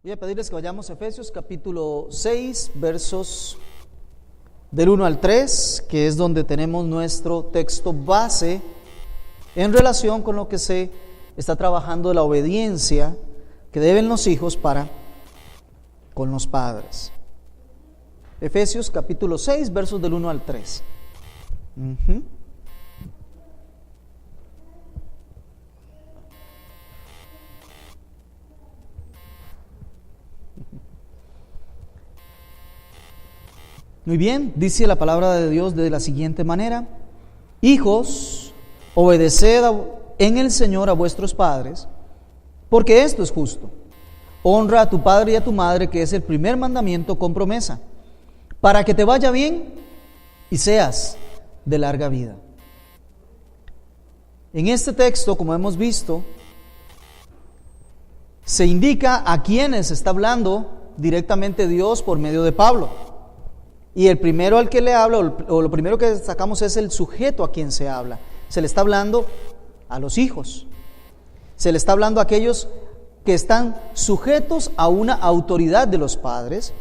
Voy a pedirles que vayamos a Efesios capítulo 6, versos del 1 al 3, que es donde tenemos nuestro texto base en relación con lo que se está trabajando de la obediencia que deben los hijos para con los padres. Efesios capítulo 6, versos del 1 al 3. Muy bien, dice la palabra de Dios de la siguiente manera: hijos, obedeced en el Señor a vuestros padres, porque esto es justo. Honra a tu padre y a tu madre, que es el primer mandamiento con promesa, para que te vaya bien y seas de larga vida. En este texto, como hemos visto, se indica a quienes está hablando directamente Dios por medio de Pablo. Y el primero al que le habla, o lo primero que destacamos, es el sujeto a quien se habla. Se le está hablando a los hijos. Se le está hablando a aquellos que están sujetos a una autoridad de los padres.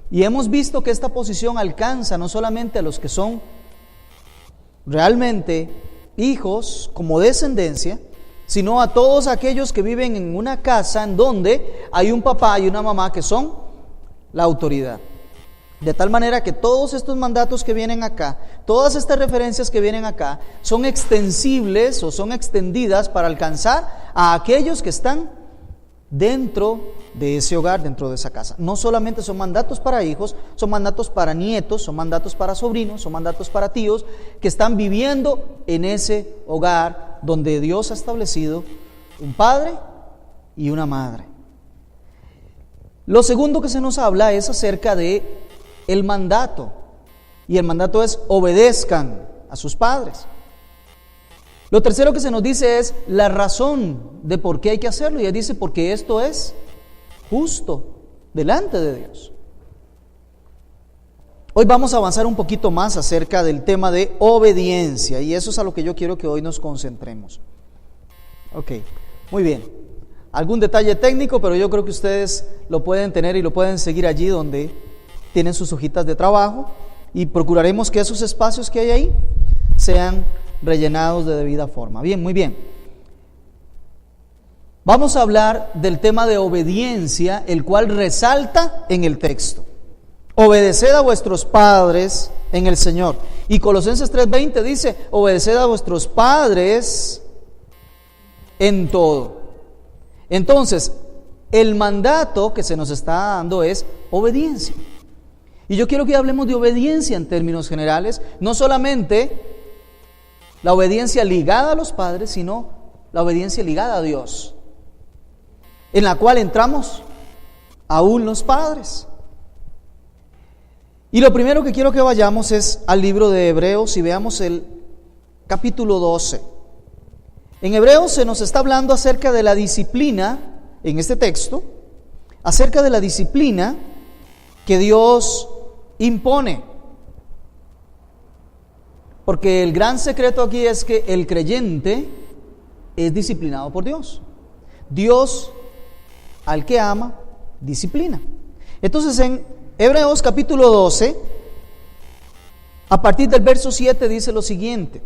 Y hemos visto que esta posición alcanza no solamente a los que son realmente hijos como descendencia, sino a todos aquellos que viven en una casa en donde hay un papá y una mamá que son la autoridad. De tal manera que todos estos mandatos que vienen acá, todas estas referencias que vienen acá, son extensibles o son extendidas para alcanzar a aquellos que están dentro de ese hogar, dentro de esa casa. No solamente son mandatos para hijos, son mandatos para nietos, son mandatos para sobrinos, son mandatos para tíos, que están viviendo en ese hogar donde Dios ha establecido un padre y una madre. Lo segundo que se nos habla es acerca de el mandato, y el mandato es: obedezcan a sus padres. Lo tercero que se nos dice es la razón de por qué hay que hacerlo, y él dice: porque esto es justo delante de Dios. Hoy vamos a avanzar un poquito más acerca del tema de obediencia, y eso es a lo que yo quiero que hoy nos concentremos. Ok, muy bien. Algún detalle técnico, pero yo creo que ustedes lo pueden tener y lo pueden seguir allí donde tienen sus hojitas de trabajo, y procuraremos que esos espacios que hay ahí sean rellenados de debida forma. Bien, muy bien. Vamos a hablar del tema de obediencia, el cual resalta en el texto. Obedeced a vuestros padres en el Señor. Y Colosenses 3:20 dice: obedeced a vuestros padres en todo. Entonces, el mandato que se nos está dando es obediencia. Y yo quiero que hablemos de obediencia en términos generales, no solamente la obediencia ligada a los padres, sino la obediencia ligada a Dios, en la cual entramos aún los padres. Y lo primero que quiero que vayamos es al libro de Hebreos y veamos el capítulo 12. En Hebreos se nos está hablando acerca de la disciplina, en este texto, acerca de la disciplina que Dios impone. Porque el gran secreto aquí es que el creyente es disciplinado por Dios. Dios al que ama, disciplina. Entonces en Hebreos capítulo 12, a partir del verso 7 dice lo siguiente: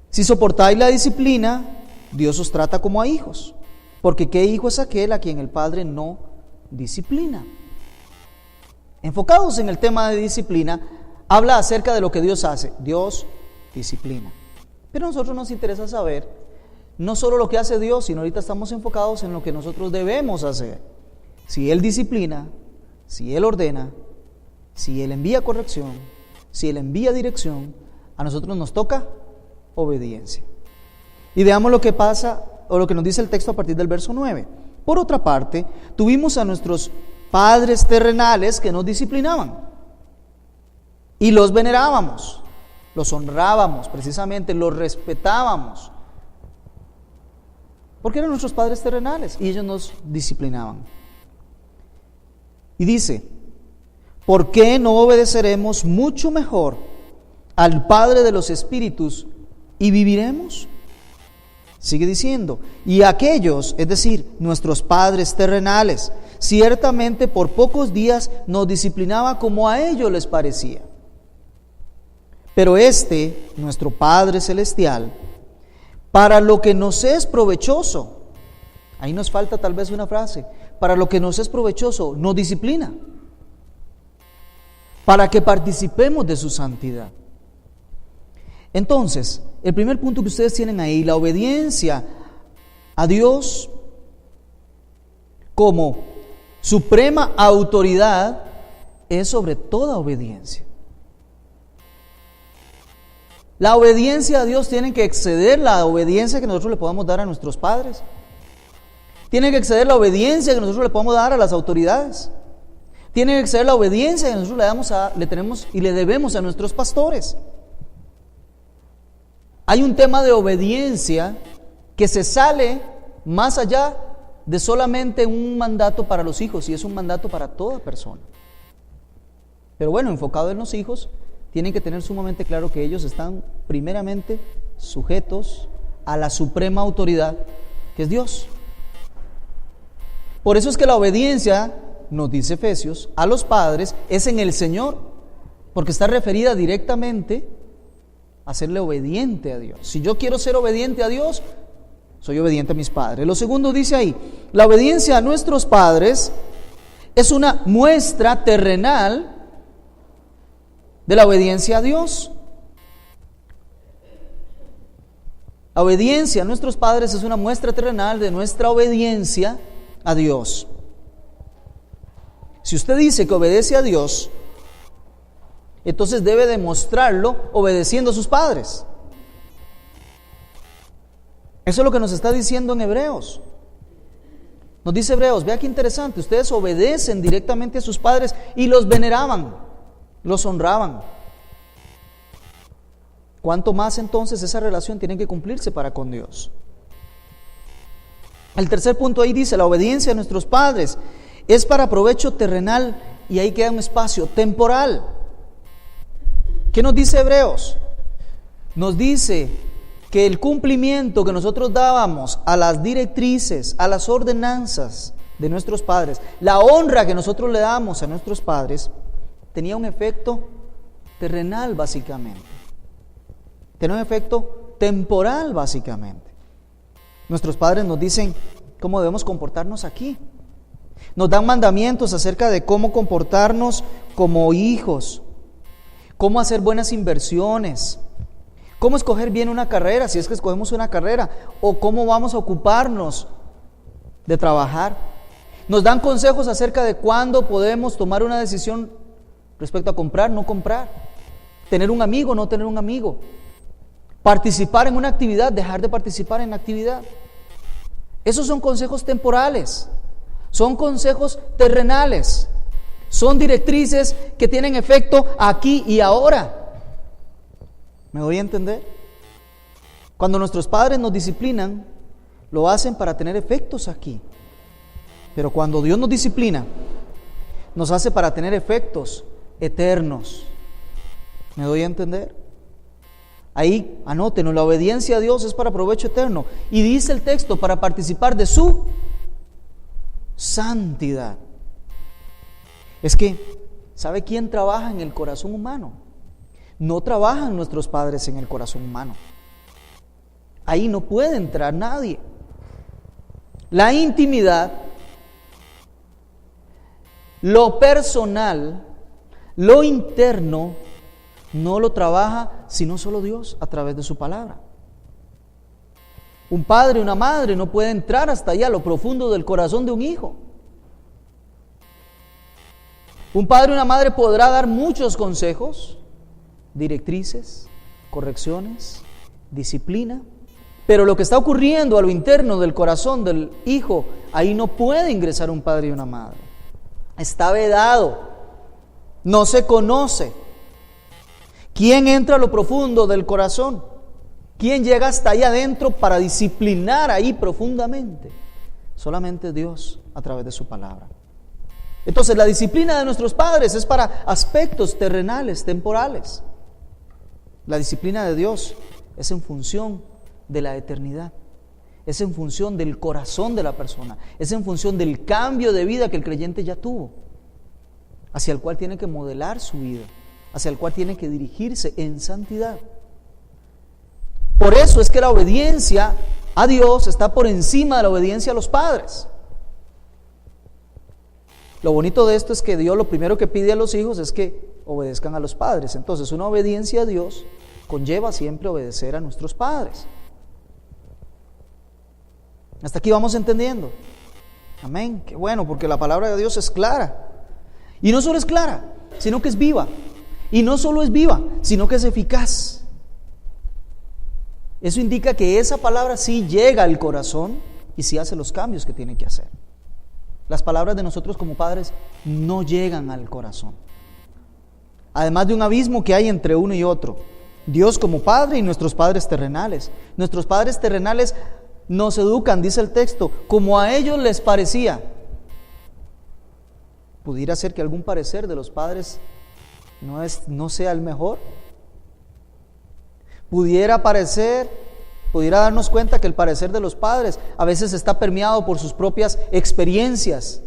si soportáis la disciplina, Dios os trata como a hijos. Porque ¿qué hijo es aquel a quien el Padre no disciplina? Enfocados en el tema de disciplina, habla acerca de lo que Dios hace. Dios disciplina. Pero a nosotros nos interesa saber no solo lo que hace Dios, sino ahorita estamos enfocados en lo que nosotros debemos hacer. Si Él disciplina, si Él ordena, si Él envía corrección, si Él envía dirección, a nosotros nos toca obediencia. Y veamos lo que pasa, o lo que nos dice el texto a partir del verso 9. Por otra parte, tuvimos a nuestros padres terrenales que nos disciplinaban y los venerábamos, los honrábamos, precisamente los respetábamos, porque eran nuestros padres terrenales y ellos nos disciplinaban. Y dice: ¿por qué no obedeceremos mucho mejor al Padre de los Espíritus y viviremos? Sigue diciendo: y aquellos, es decir, nuestros padres terrenales, ciertamente por pocos días nos disciplinaba como a ellos les parecía. Pero nuestro Padre Celestial, para lo que nos es provechoso, ahí nos falta tal vez una frase, para lo que nos es provechoso, nos disciplina, para que participemos de su santidad. Entonces, el primer punto que ustedes tienen ahí, la obediencia a Dios como suprema autoridad, es sobre toda obediencia. La obediencia a Dios tiene que exceder la obediencia que nosotros le podamos dar a nuestros padres. Tiene que exceder la obediencia que nosotros le podamos dar a las autoridades. Tiene que exceder la obediencia que nosotros le debemos a nuestros pastores. Hay un tema de obediencia que se sale más allá de solamente un mandato para los hijos, y es un mandato para toda persona. Pero bueno, enfocado en los hijos, tienen que tener sumamente claro que ellos están primeramente sujetos a la suprema autoridad, que es Dios. Por eso es que la obediencia, nos dice Efesios, a los padres es en el Señor, porque está referida directamente a serle obediente a Dios. Si yo quiero ser obediente a Dios, soy obediente a mis padres. Lo segundo dice ahí, la obediencia a nuestros padres es una muestra terrenal de la obediencia a Dios. La obediencia a nuestros padres es una muestra terrenal de nuestra obediencia a Dios. Si usted dice que obedece a Dios, entonces debe demostrarlo obedeciendo a sus padres. Eso es lo que nos está diciendo en Hebreos. Nos dice Hebreos, vea qué interesante, ustedes obedecen directamente a sus padres y los veneraban, los honraban. ¿Cuánto más entonces esa relación tiene que cumplirse para con Dios? El tercer punto ahí dice, la obediencia a nuestros padres es para provecho terrenal, y ahí queda un espacio temporal. ¿Qué nos dice Hebreos? Nos dice que el cumplimiento que nosotros dábamos a las directrices, a las ordenanzas de nuestros padres, la honra que nosotros le damos a nuestros padres, tenía un efecto terrenal básicamente. Tenía un efecto temporal básicamente. Nuestros padres nos dicen cómo debemos comportarnos aquí. Nos dan mandamientos acerca de cómo comportarnos como hijos, cómo hacer buenas inversiones, cómo escoger bien una carrera, si es que escogemos una carrera, o cómo vamos a ocuparnos de trabajar. Nos dan consejos acerca de cuándo podemos tomar una decisión respecto a comprar, no comprar, tener un amigo, no tener un amigo, participar en una actividad, dejar de participar en la actividad. Esos son consejos temporales, son consejos terrenales, son directrices que tienen efecto aquí y ahora. ¿Me doy a entender? Cuando nuestros padres nos disciplinan, lo hacen para tener efectos aquí. Pero cuando Dios nos disciplina, nos hace para tener efectos eternos. ¿Me doy a entender? Ahí, anótenos, la obediencia a Dios es para provecho eterno. Y dice el texto, para participar de su santidad. Es que, ¿sabe quién trabaja en el corazón humano? No trabajan nuestros padres en el corazón humano. Ahí no puede entrar nadie. La intimidad, lo personal, lo interno, no lo trabaja sino solo Dios a través de su palabra. Un padre y una madre no puede entrar hasta allá, a lo profundo del corazón de un hijo. Un padre y una madre podrá dar muchos consejos, directrices, correcciones, disciplina, pero lo que está ocurriendo a lo interno del corazón del hijo, ahí no puede ingresar un padre y una madre. Está vedado, no se conoce. ¿Quién entra a lo profundo del corazón? ¿Quién llega hasta allá adentro para disciplinar ahí profundamente? Solamente Dios a través de su palabra. Entonces la disciplina de nuestros padres es para aspectos terrenales, temporales. La disciplina de Dios es en función de la eternidad, es en función del corazón de la persona, es en función del cambio de vida que el creyente ya tuvo, hacia el cual tiene que modelar su vida, hacia el cual tiene que dirigirse en santidad. Por eso es que la obediencia a Dios está por encima de la obediencia a los padres. Lo bonito de esto es que Dios lo primero que pide a los hijos es que obedezcan a los padres. Entonces, una obediencia a Dios conlleva siempre obedecer a nuestros padres. Hasta aquí vamos entendiendo. Amén. Qué bueno, porque la palabra de Dios es clara. Y no solo es clara, sino que es viva. Y no solo es viva, sino que es eficaz. Eso indica que esa palabra sí llega al corazón y sí hace los cambios que tiene que hacer. Las palabras de nosotros como padres no llegan al corazón. Además de un abismo que hay entre uno y otro. Dios como Padre y nuestros padres terrenales. Nuestros padres terrenales nos educan, dice el texto, como a ellos les parecía. ¿Pudiera ser que algún parecer de los padres no sea el mejor? Pudiera darnos cuenta que el parecer de los padres a veces está permeado por sus propias experiencias.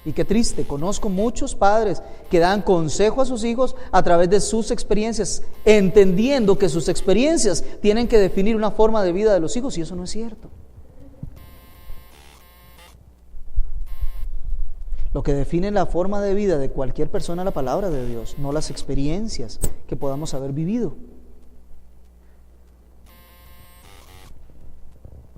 Y qué triste, conozco muchos padres que dan consejo a sus hijos a través de sus experiencias, entendiendo que sus experiencias tienen que definir una forma de vida de los hijos, y eso no es cierto. Lo que define la forma de vida de cualquier persona es la palabra de Dios, no las experiencias que podamos haber vivido.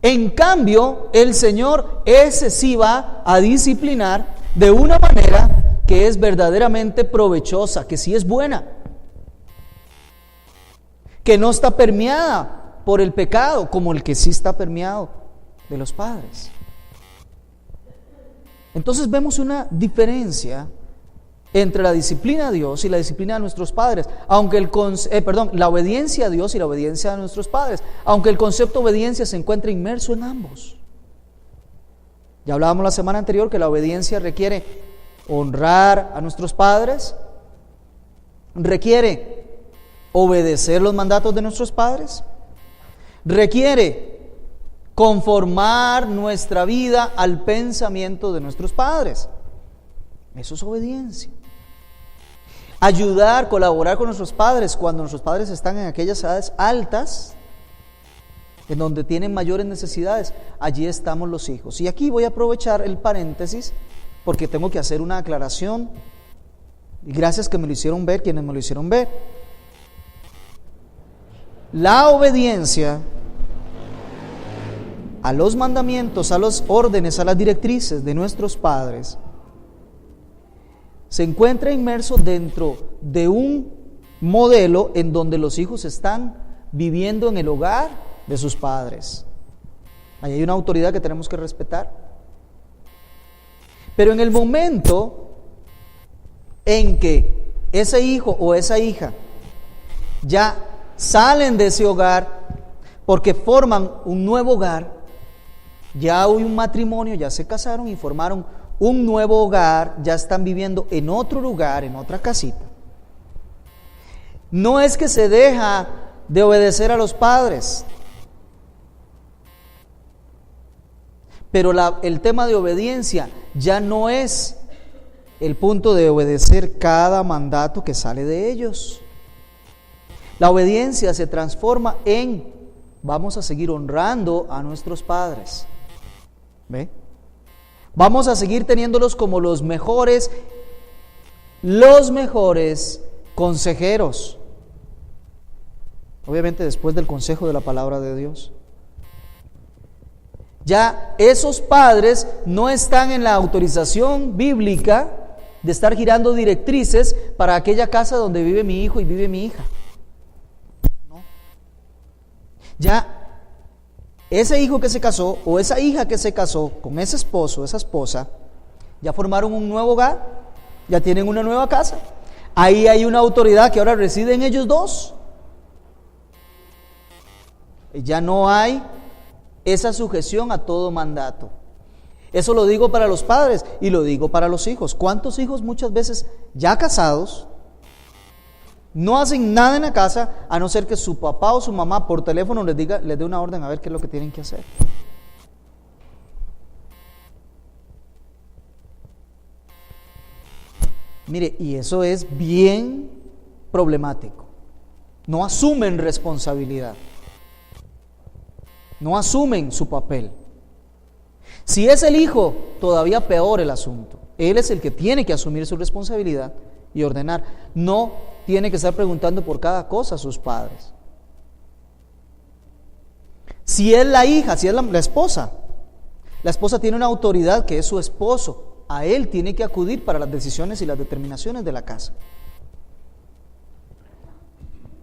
En cambio, el Señor ese sí va a disciplinar de una manera que es verdaderamente provechosa, que sí es buena, que no está permeada por el pecado, como el que sí está permeado de los padres. Entonces vemos una diferencia entre la disciplina a Dios y la disciplina a nuestros padres, aunque la obediencia a Dios y la obediencia a nuestros padres, aunque el concepto de obediencia se encuentra inmerso en ambos. Ya hablábamos la semana anterior que la obediencia requiere honrar a nuestros padres, requiere obedecer los mandatos de nuestros padres, requiere conformar nuestra vida al pensamiento de nuestros padres. Eso es obediencia. Ayudar, colaborar con nuestros padres cuando nuestros padres están en aquellas edades altas, en donde tienen mayores necesidades, allí estamos los hijos. Y aquí voy a aprovechar el paréntesis porque tengo que hacer una aclaración. Y gracias que me lo hicieron ver, quienes me lo hicieron ver. La obediencia a los mandamientos, a los órdenes, a las directrices de nuestros padres se encuentra inmerso dentro de un modelo en donde los hijos están viviendo en el hogar de sus padres. Ahí hay una autoridad que tenemos que respetar. Pero en el momento en que ese hijo o esa hija ya salen de ese hogar porque forman un nuevo hogar, ya hay un matrimonio, ya se casaron y formaron un nuevo hogar, ya están viviendo en otro lugar, en otra casita. No es que se deja de obedecer a los padres, pero el tema de obediencia ya no es el punto de obedecer cada mandato que sale de ellos. La obediencia se transforma en vamos a seguir honrando a nuestros padres. ¿Ve? Vamos a seguir teniéndolos como los mejores consejeros. Obviamente después del consejo de la palabra de Dios. Ya esos padres no están en la autorización bíblica de estar girando directrices para aquella casa donde vive mi hijo y vive mi hija. No. Ya ese hijo que se casó o esa hija que se casó con ese esposo, esa esposa, ya formaron un nuevo hogar, ya tienen una nueva casa. Ahí hay una autoridad que ahora reside en ellos dos. Ya no hay esa sujeción a todo mandato. Eso lo digo para los padres y lo digo para los hijos. ¿Cuántos hijos muchas veces ya casados no hacen nada en la casa a no ser que su papá o su mamá por teléfono les dé una orden a ver qué es lo que tienen que hacer? Mire, y eso es bien problemático. No asumen responsabilidad. No asumen su papel. Si es el hijo, todavía peor el asunto. Él es el que tiene que asumir su responsabilidad y ordenar. No tiene que estar preguntando por cada cosa a sus padres. Si es la hija, si es la esposa tiene una autoridad que es su esposo. A él tiene que acudir para las decisiones y las determinaciones de la casa.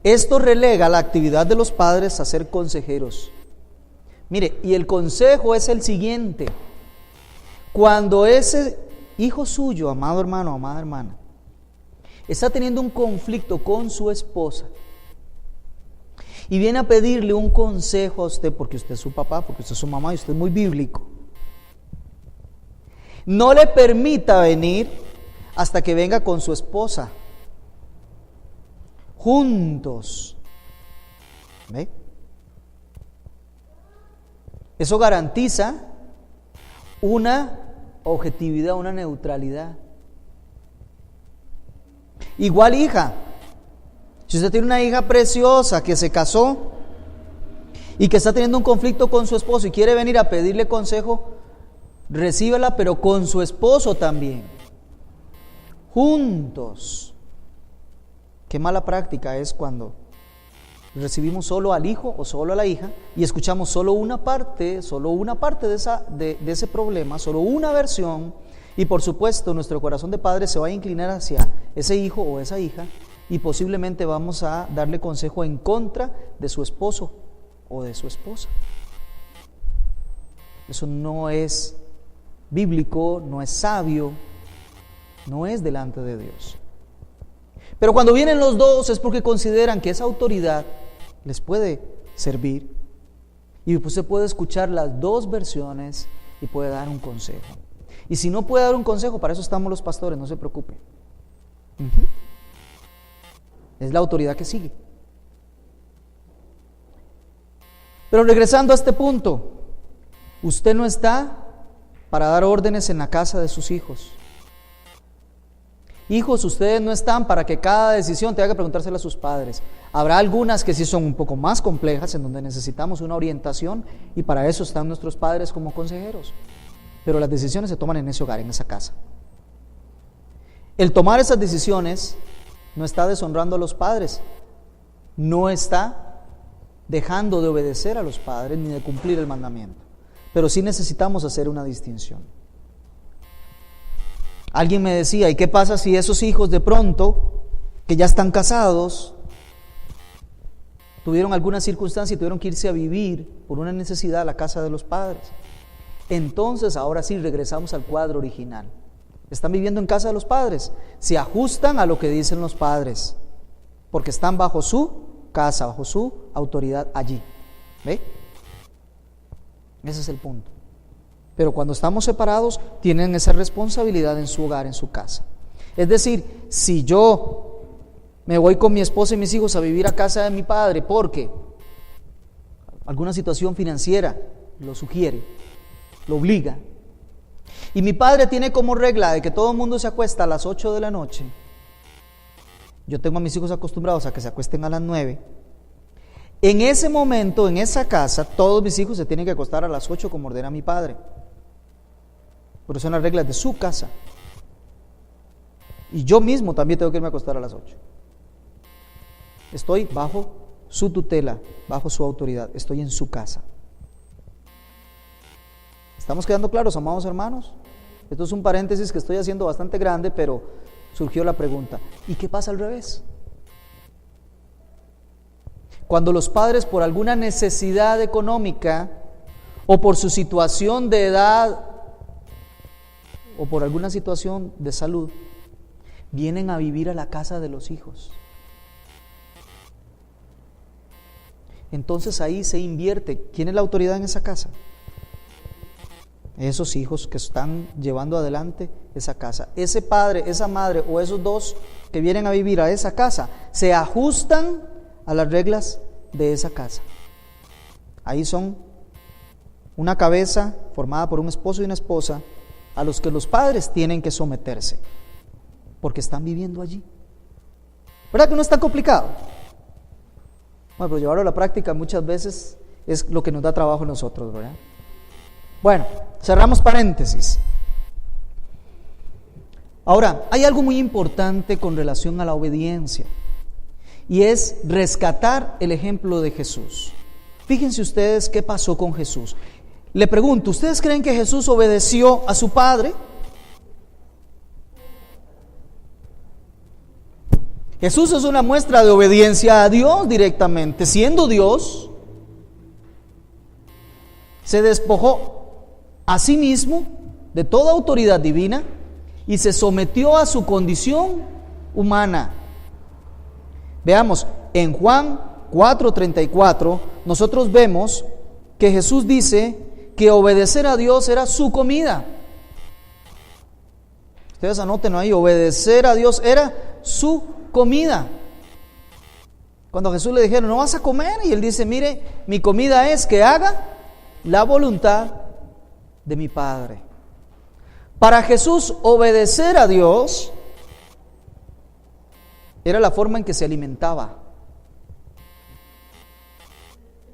Esto relega la actividad de los padres a ser consejeros. Mire, y el consejo es el siguiente: cuando ese hijo suyo, amado hermano, amada hermana, está teniendo un conflicto con su esposa y viene a pedirle un consejo a usted, porque usted es su papá, porque usted es su mamá y usted es muy bíblico, no le permita venir hasta que venga con su esposa. Juntos. ¿Ve? Eso garantiza una objetividad, una neutralidad. Igual hija. Si usted tiene una hija preciosa que se casó y que está teniendo un conflicto con su esposo y quiere venir a pedirle consejo, recíbela, pero con su esposo también. Juntos. Qué mala práctica es cuando recibimos solo al hijo o solo a la hija y escuchamos solo una parte de ese problema, solo una versión, y por supuesto nuestro corazón de padre se va a inclinar hacia ese hijo o esa hija y posiblemente vamos a darle consejo en contra de su esposo o de su esposa. Eso no es bíblico, no es sabio, no es delante de Dios. Pero cuando vienen los dos es porque consideran que esa autoridad les puede servir y pues se puede escuchar las dos versiones y puede dar un consejo. Y si no puede dar un consejo, para eso estamos los pastores, no se preocupe. Es la autoridad que sigue. Pero regresando a este punto, usted no está para dar órdenes en la casa de sus hijos. Hijos, ustedes no están para que cada decisión tenga que preguntársela a sus padres. Habrá algunas que sí son un poco más complejas, en donde necesitamos una orientación, y para eso están nuestros padres como consejeros. Pero las decisiones se toman en ese hogar, en esa casa. El tomar esas decisiones no está deshonrando a los padres, no está dejando de obedecer a los padres ni de cumplir el mandamiento. Pero sí necesitamos hacer una distinción. Alguien me decía, ¿y qué pasa si esos hijos de pronto, que ya están casados, tuvieron alguna circunstancia y tuvieron que irse a vivir por una necesidad a la casa de los padres? Entonces, ahora sí regresamos al cuadro original. Están viviendo en casa de los padres, se ajustan a lo que dicen los padres, porque están bajo su casa, bajo su autoridad allí. ¿Ve? Ese es el punto. Pero cuando estamos separados, tienen esa responsabilidad en su hogar, en su casa. Es decir, si yo me voy con mi esposa y mis hijos a vivir a casa de mi padre porque alguna situación financiera lo sugiere, lo obliga, y mi padre tiene como regla de que todo el mundo se acuesta a las 8 de la noche, yo tengo a mis hijos acostumbrados a que se acuesten a las 9, en ese momento, en esa casa, todos mis hijos se tienen que acostar a las 8 como ordena mi padre. Pero son las reglas de su casa. Y yo mismo también tengo que irme a acostar a las 8. Estoy bajo su tutela, bajo su autoridad. Estoy en su casa. ¿Estamos quedando claros, amados hermanos? Esto es un paréntesis que estoy haciendo bastante grande, pero surgió la pregunta: ¿y qué pasa al revés? Cuando los padres, por alguna necesidad económica o por su situación de edad o por alguna situación de salud, vienen a vivir a la casa de los hijos. Entonces ahí se invierte. ¿Quién es la autoridad en esa casa? Esos hijos que están llevando adelante esa casa. Ese padre, esa madre o esos dos que vienen a vivir a esa casa se ajustan a las reglas de esa casa. Ahí son una cabeza formada por un esposo y una esposa a los que los padres tienen que someterse. porque están viviendo allí. ¿Verdad que no está complicado? Bueno, pero llevarlo a la práctica muchas veces es lo que nos da trabajo a nosotros, ¿verdad? Bueno, cerramos paréntesis. Ahora, hay algo muy importante con relación a la obediencia, y es rescatar el ejemplo de Jesús. Fíjense ustedes qué pasó con Jesús. Le pregunto, ¿ustedes creen que Jesús obedeció a su Padre? Jesús es una muestra de obediencia a Dios directamente. Siendo Dios, se despojó a sí mismo de toda autoridad divina y se sometió a su condición humana. Veamos, en Juan 4:34, nosotros vemos que Jesús dice que obedecer a Dios era su comida. Ustedes anoten ahí, obedecer a Dios era su comida. Cuando a Jesús le dijeron, no vas a comer, y él dice, mire, mi comida es que haga la voluntad de mi Padre. Para Jesús, obedecer a Dios era la forma en que se alimentaba.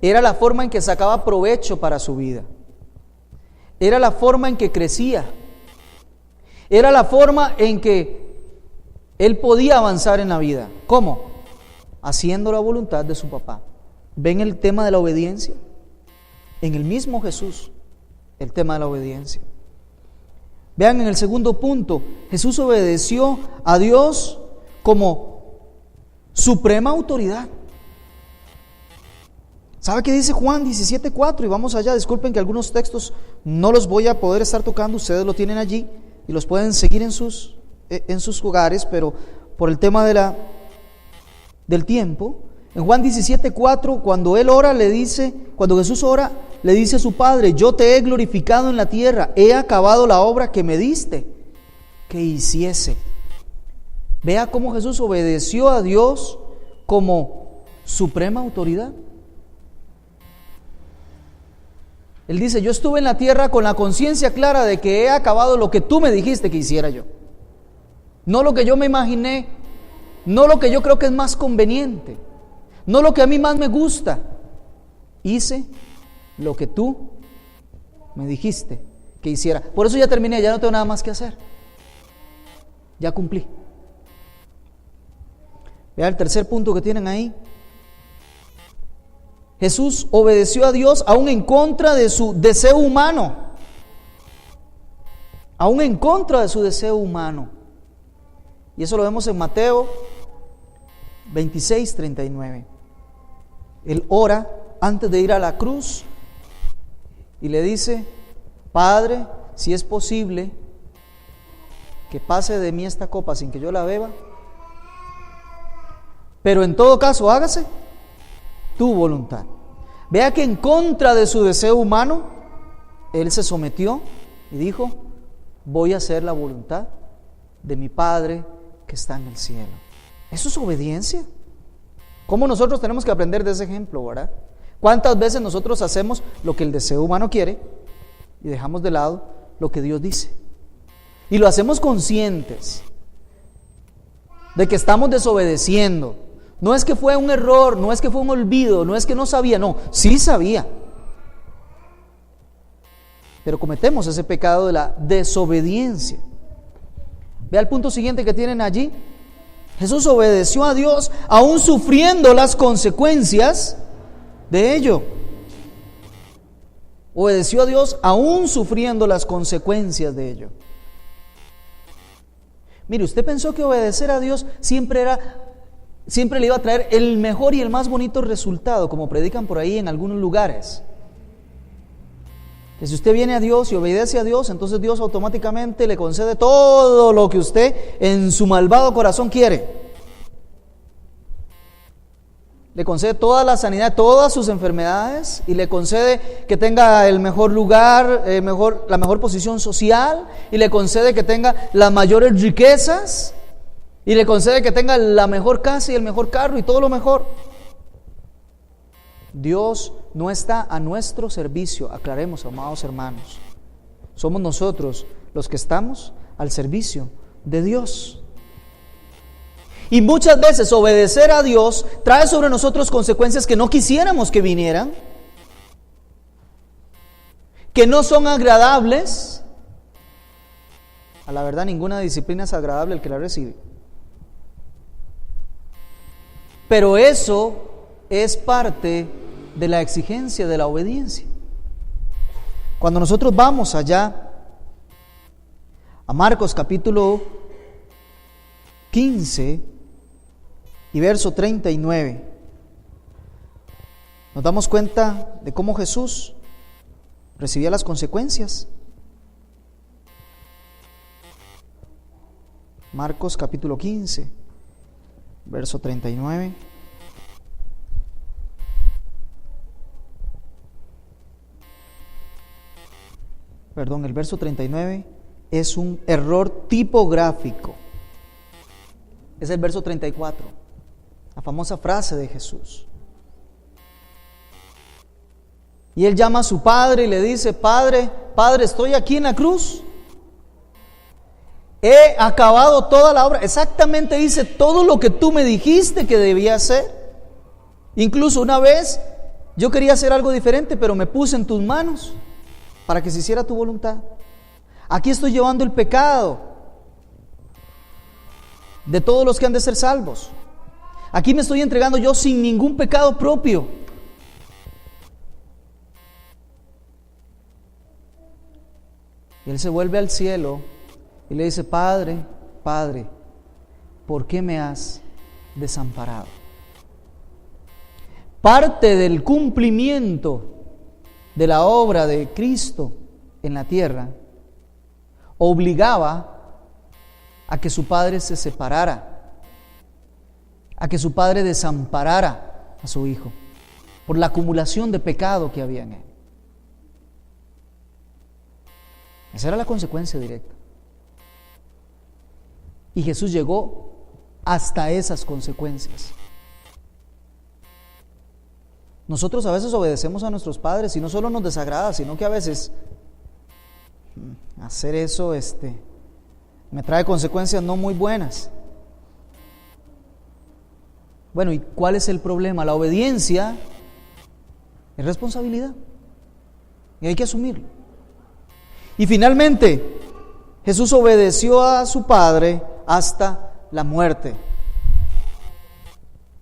Era la forma en que sacaba provecho para su vida. Era la forma en que crecía. Era la forma en que él podía avanzar en la vida. ¿Cómo? Haciendo la voluntad de su papá. ¿Ven el tema de la obediencia? En el mismo Jesús, el tema de la obediencia. Vean en el segundo punto, Jesús obedeció a Dios como suprema autoridad. ¿Sabe qué dice Juan 17:4? Y vamos allá, disculpen que algunos textos no los voy a poder estar tocando, ustedes lo tienen allí y los pueden seguir en sus hogares, pero por el tema del tiempo, en Juan 17:4, cuando él ora, cuando Jesús ora, le dice a su Padre, yo te he glorificado en la tierra, he acabado la obra que me diste que hiciese. Vea cómo Jesús obedeció a Dios como suprema autoridad. Él dice, yo estuve en la tierra con la conciencia clara de que he acabado lo que tú me dijiste que hiciera yo. No lo que yo me imaginé, no lo que yo creo que es más conveniente, no lo que a mí más me gusta. Hice lo que tú me dijiste que hiciera. Por eso ya terminé, ya no tengo nada más que hacer. Ya cumplí. Vea el tercer punto que tienen ahí. Jesús obedeció a Dios aún en contra de su deseo humano. Aún en contra de su deseo humano. Y eso lo vemos en Mateo 26:39. Él ora antes de ir a la cruz y le dice, Padre, si es posible que pase de mí esta copa sin que yo la beba, pero en todo caso hágase tu voluntad. Vea que en contra de su deseo humano, él se sometió y dijo, voy a hacer la voluntad de mi Padre que está en el cielo. Eso es obediencia. ¿Cómo nosotros tenemos que aprender de ese ejemplo, verdad? ¿Cuántas veces nosotros hacemos lo que el deseo humano quiere y dejamos de lado lo que Dios dice? Y lo hacemos conscientes de que estamos desobedeciendo. No es que fue un error, no es que fue un olvido, no es que no sabía, no, sí sabía. Pero cometemos ese pecado de la desobediencia. Vea el punto siguiente que tienen allí. Jesús obedeció a Dios aún sufriendo las consecuencias de ello. Obedeció a Dios aún sufriendo las consecuencias de ello. Mire, usted pensó que obedecer a Dios siempre le iba a traer el mejor y el más bonito resultado, como predican por ahí en algunos lugares. Que si usted viene a Dios y obedece a Dios, entonces Dios automáticamente le concede todo lo que usted en su malvado corazón quiere. Le concede toda la sanidad, todas sus enfermedades, y le concede que tenga el mejor lugar, la mejor posición social, y le concede que tenga las mayores riquezas, y le concede que tenga la mejor casa y el mejor carro y todo lo mejor. Dios no está a nuestro servicio, aclaremos, amados hermanos. Somos nosotros los que estamos al servicio de Dios. Y muchas veces obedecer a Dios trae sobre nosotros consecuencias que no quisiéramos que vinieran, que no son agradables. A la verdad, ninguna disciplina es agradable al que la recibe. Pero eso es parte de la exigencia de la obediencia. Cuando nosotros vamos allá a Marcos capítulo 15 y verso 39, nos damos cuenta de cómo Jesús recibía las consecuencias. Marcos capítulo 15, verso 39. Perdón, el verso 39 es un error tipográfico. Es el verso 34, la famosa frase de Jesús. Y él llama a su padre y le dice: Padre, estoy aquí en la cruz. He acabado toda la obra. Exactamente hice todo lo que tú me dijiste que debía hacer. Incluso una vez yo quería hacer algo diferente, pero me puse en tus manos para que se hiciera tu voluntad. Aquí estoy llevando el pecado de todos los que han de ser salvos. Aquí me estoy entregando yo sin ningún pecado propio. Y él se vuelve al cielo y le dice: Padre, ¿por qué me has desamparado? Parte del cumplimiento de la obra de Cristo en la tierra obligaba a que su padre se separara, a que su padre desamparara a su hijo por la acumulación de pecado que había en él. Esa era la consecuencia directa. Y Jesús llegó hasta esas consecuencias. Nosotros a veces obedecemos a nuestros padres y no solo nos desagrada, sino que a veces hacer eso me trae consecuencias no muy buenas. Bueno, ¿y cuál es el problema? La obediencia es responsabilidad y hay que asumirlo. Y finalmente, Jesús obedeció a su Padre hasta la muerte,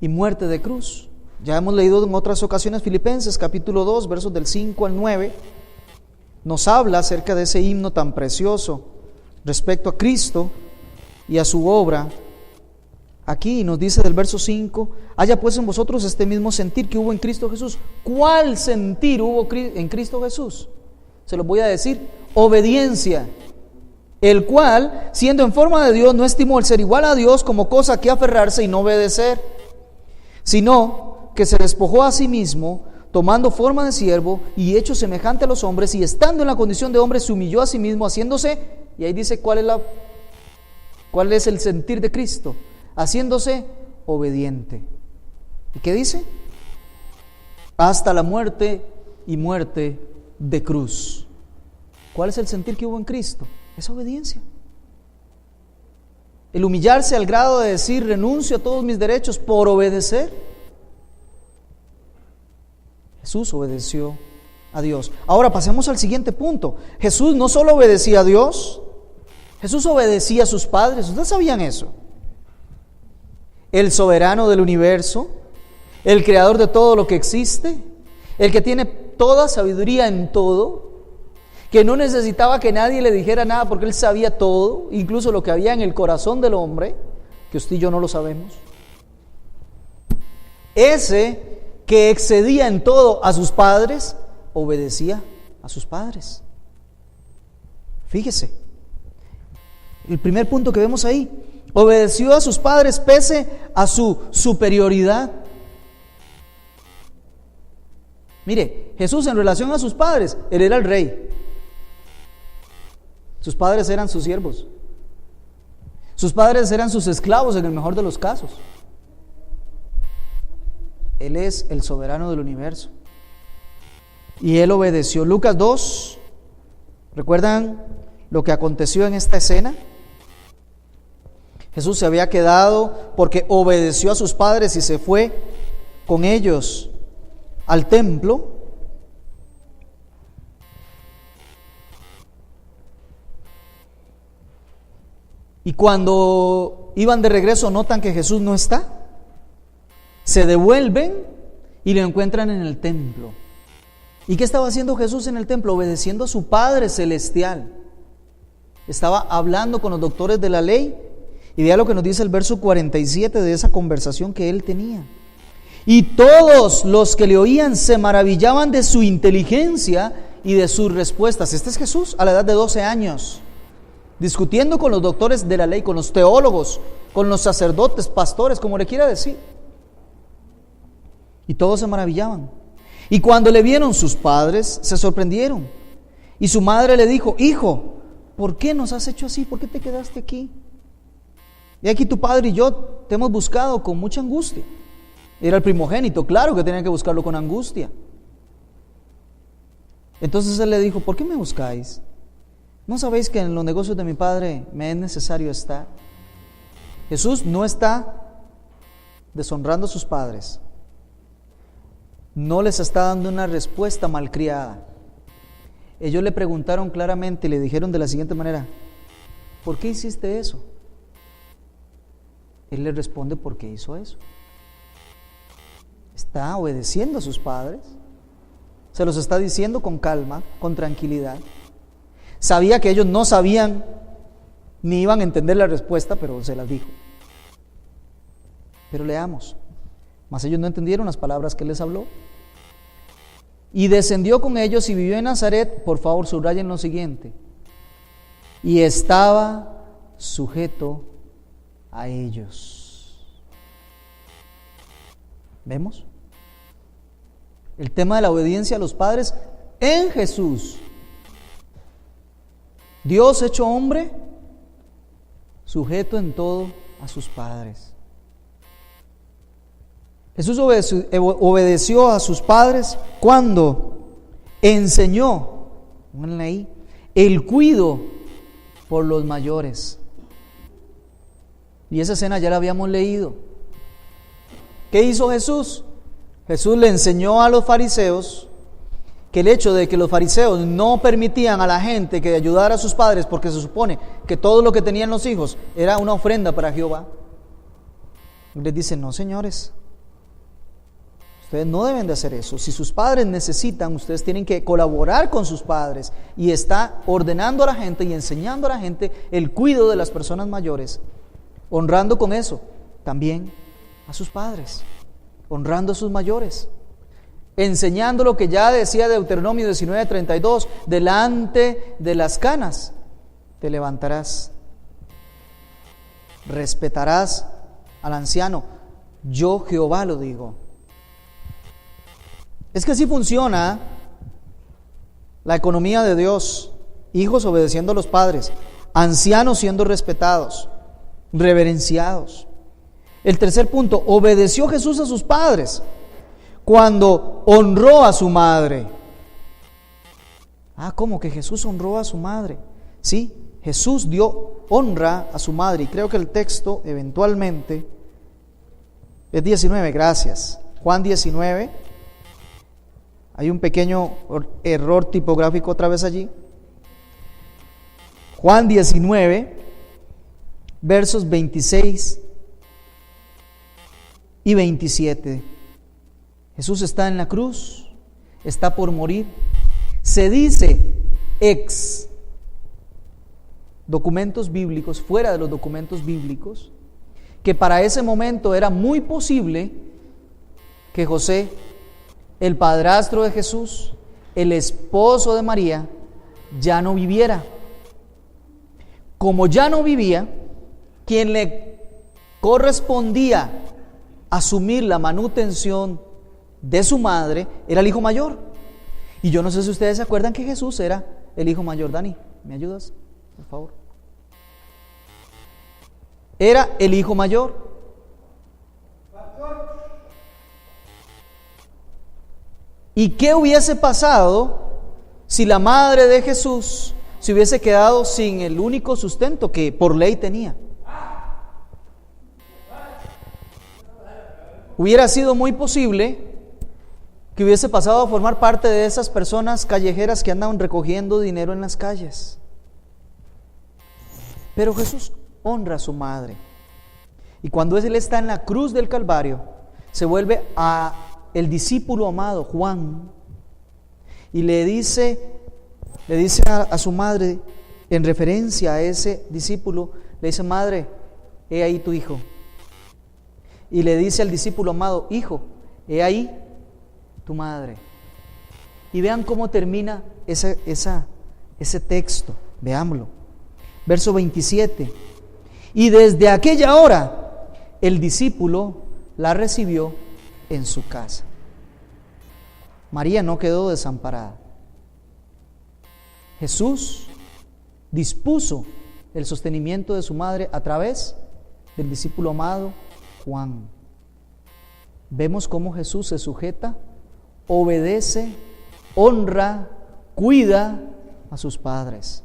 y muerte de cruz. Ya hemos leído en otras ocasiones Filipenses capítulo 2, versos del 5 al 9, nos habla acerca de ese himno tan precioso respecto a Cristo y a su obra. Aquí nos dice del verso 5: haya pues en vosotros este mismo sentir que hubo en Cristo Jesús. ¿Cuál sentir hubo en Cristo Jesús? Se los voy a decir: obediencia, el cual, siendo en forma de Dios, no estimó el ser igual a Dios como cosa que aferrarse y no obedecer, sino que se despojó a sí mismo, tomando forma de siervo y hecho semejante a los hombres, y estando en la condición de hombre se humilló a sí mismo, haciéndose, y ahí dice cuál es el sentir de Cristo, haciéndose obediente. ¿Y qué dice? Hasta la muerte, y muerte de cruz. ¿Cuál es el sentir que hubo en Cristo? Esa obediencia. El humillarse al grado de decir: renuncio a todos mis derechos por obedecer. Jesús obedeció a Dios. Ahora pasemos al siguiente punto. Jesús no solo obedecía a Dios, Jesús obedecía a sus padres. ¿Ustedes sabían eso? El soberano del universo, el creador de todo lo que existe, el que tiene toda sabiduría en todo, que no necesitaba que nadie le dijera nada porque él sabía todo, incluso lo que había en el corazón del hombre, que usted y yo no lo sabemos. Ese que excedía en todo a sus padres, obedecía a sus padres. Fíjese, el primer punto que vemos ahí: obedeció a sus padres pese a su superioridad. Mire, Jesús en relación a sus padres, él era el rey. Sus padres eran sus siervos. Sus padres eran sus esclavos en el mejor de los casos. Él es el soberano del universo. Y él obedeció. Lucas 2, ¿recuerdan lo que aconteció en esta escena? Jesús se había quedado porque obedeció a sus padres y se fue con ellos al templo. Y cuando iban de regreso notan que Jesús no está. Se devuelven y lo encuentran en el templo. ¿Y qué estaba haciendo Jesús en el templo? Obedeciendo a su Padre Celestial. Estaba hablando con los doctores de la ley. Y vea lo que nos dice el verso 47 de esa conversación que él tenía. Y todos los que le oían se maravillaban de su inteligencia y de sus respuestas. Este es Jesús a la edad de 12 años, discutiendo con los doctores de la ley, con los teólogos, con los sacerdotes, pastores, como le quiera decir. Y todos se maravillaban. Y cuando le vieron sus padres, se sorprendieron. Y su madre le dijo: hijo, ¿por qué nos has hecho así? ¿Por qué te quedaste aquí? Y aquí tu padre y yo te hemos buscado con mucha angustia. Era el primogénito, claro que tenían que buscarlo con angustia. Entonces él le dijo: ¿por qué me buscáis? ¿No sabéis que en los negocios de mi padre me es necesario estar? Jesús no está deshonrando a sus padres. No les está dando una respuesta malcriada. Ellos le preguntaron claramente y le dijeron de la siguiente manera: ¿por qué hiciste eso? Él le responde: ¿por qué hizo eso? Está obedeciendo a sus padres. Se los está diciendo con calma, con tranquilidad. Sabía que ellos no sabían ni iban a entender la respuesta, pero se las dijo. Pero leamos. Mas ellos no entendieron las palabras que les habló. Y descendió con ellos y vivió en Nazaret. Por favor, subrayen lo siguiente: y estaba sujeto a ellos. ¿Vemos? El tema de la obediencia a los padres en Jesús. Dios hecho hombre, sujeto en todo a sus padres. Jesús obedeció a sus padres cuando enseñó, pónganle ahí, el cuidado por los mayores. Y esa escena ya la habíamos leído. ¿Qué hizo Jesús? Jesús le enseñó a los fariseos que el hecho de que los fariseos no permitían a la gente que ayudara a sus padres, porque se supone que todo lo que tenían los hijos era una ofrenda para Jehová. Les dice: no, señores, ustedes no deben de hacer eso. Si sus padres necesitan, ustedes tienen que colaborar con sus padres. Y está ordenando a la gente y enseñando a la gente el cuidado de las personas mayores, honrando con eso también a sus padres, honrando a sus mayores, enseñando lo que ya decía Deuteronomio 19:32: delante de las canas te levantarás, respetarás al anciano, yo Jehová lo digo. Es que así funciona la economía de Dios: hijos obedeciendo a los padres, ancianos siendo respetados, reverenciados. El tercer punto: obedeció Jesús a sus padres cuando honró a su madre. ¿Cómo que Jesús honró a su madre? Sí, Jesús dio honra a su madre. Y creo que el texto eventualmente es 19, gracias. Juan 19. Hay un pequeño error tipográfico otra vez allí. Juan 19, versos 26 y 27. Jesús está en la cruz, está por morir. Se dice ex documentos bíblicos, fuera de los documentos bíblicos, que para ese momento era muy posible que José, el padrastro de Jesús, el esposo de María, ya no viviera. Como ya no vivía, quien le correspondía asumir la manutención de su madre era el hijo mayor. Y yo no sé si ustedes se acuerdan que Jesús era el hijo mayor. Dani, ¿me ayudas, por favor? Era el hijo mayor. ¿Y qué hubiese pasado si la madre de Jesús se hubiese quedado sin el único sustento que por ley tenía? Hubiera sido muy posible que hubiese pasado a formar parte de esas personas callejeras que andan recogiendo dinero en las calles. Pero Jesús honra a su madre. Y cuando Él está en la cruz del Calvario, se vuelve a el discípulo amado, Juan, y le dice a su madre, en referencia a ese discípulo, le dice: madre, he ahí tu hijo. Y le dice al discípulo amado: hijo, he ahí tu madre. Y vean cómo termina ese texto, veámoslo. Verso 27. Y desde aquella hora el discípulo la recibió en su casa. María no quedó desamparada. Jesús dispuso el sostenimiento de su madre a través del discípulo amado Juan. Vemos cómo Jesús se sujeta, obedece, honra, cuida a sus padres.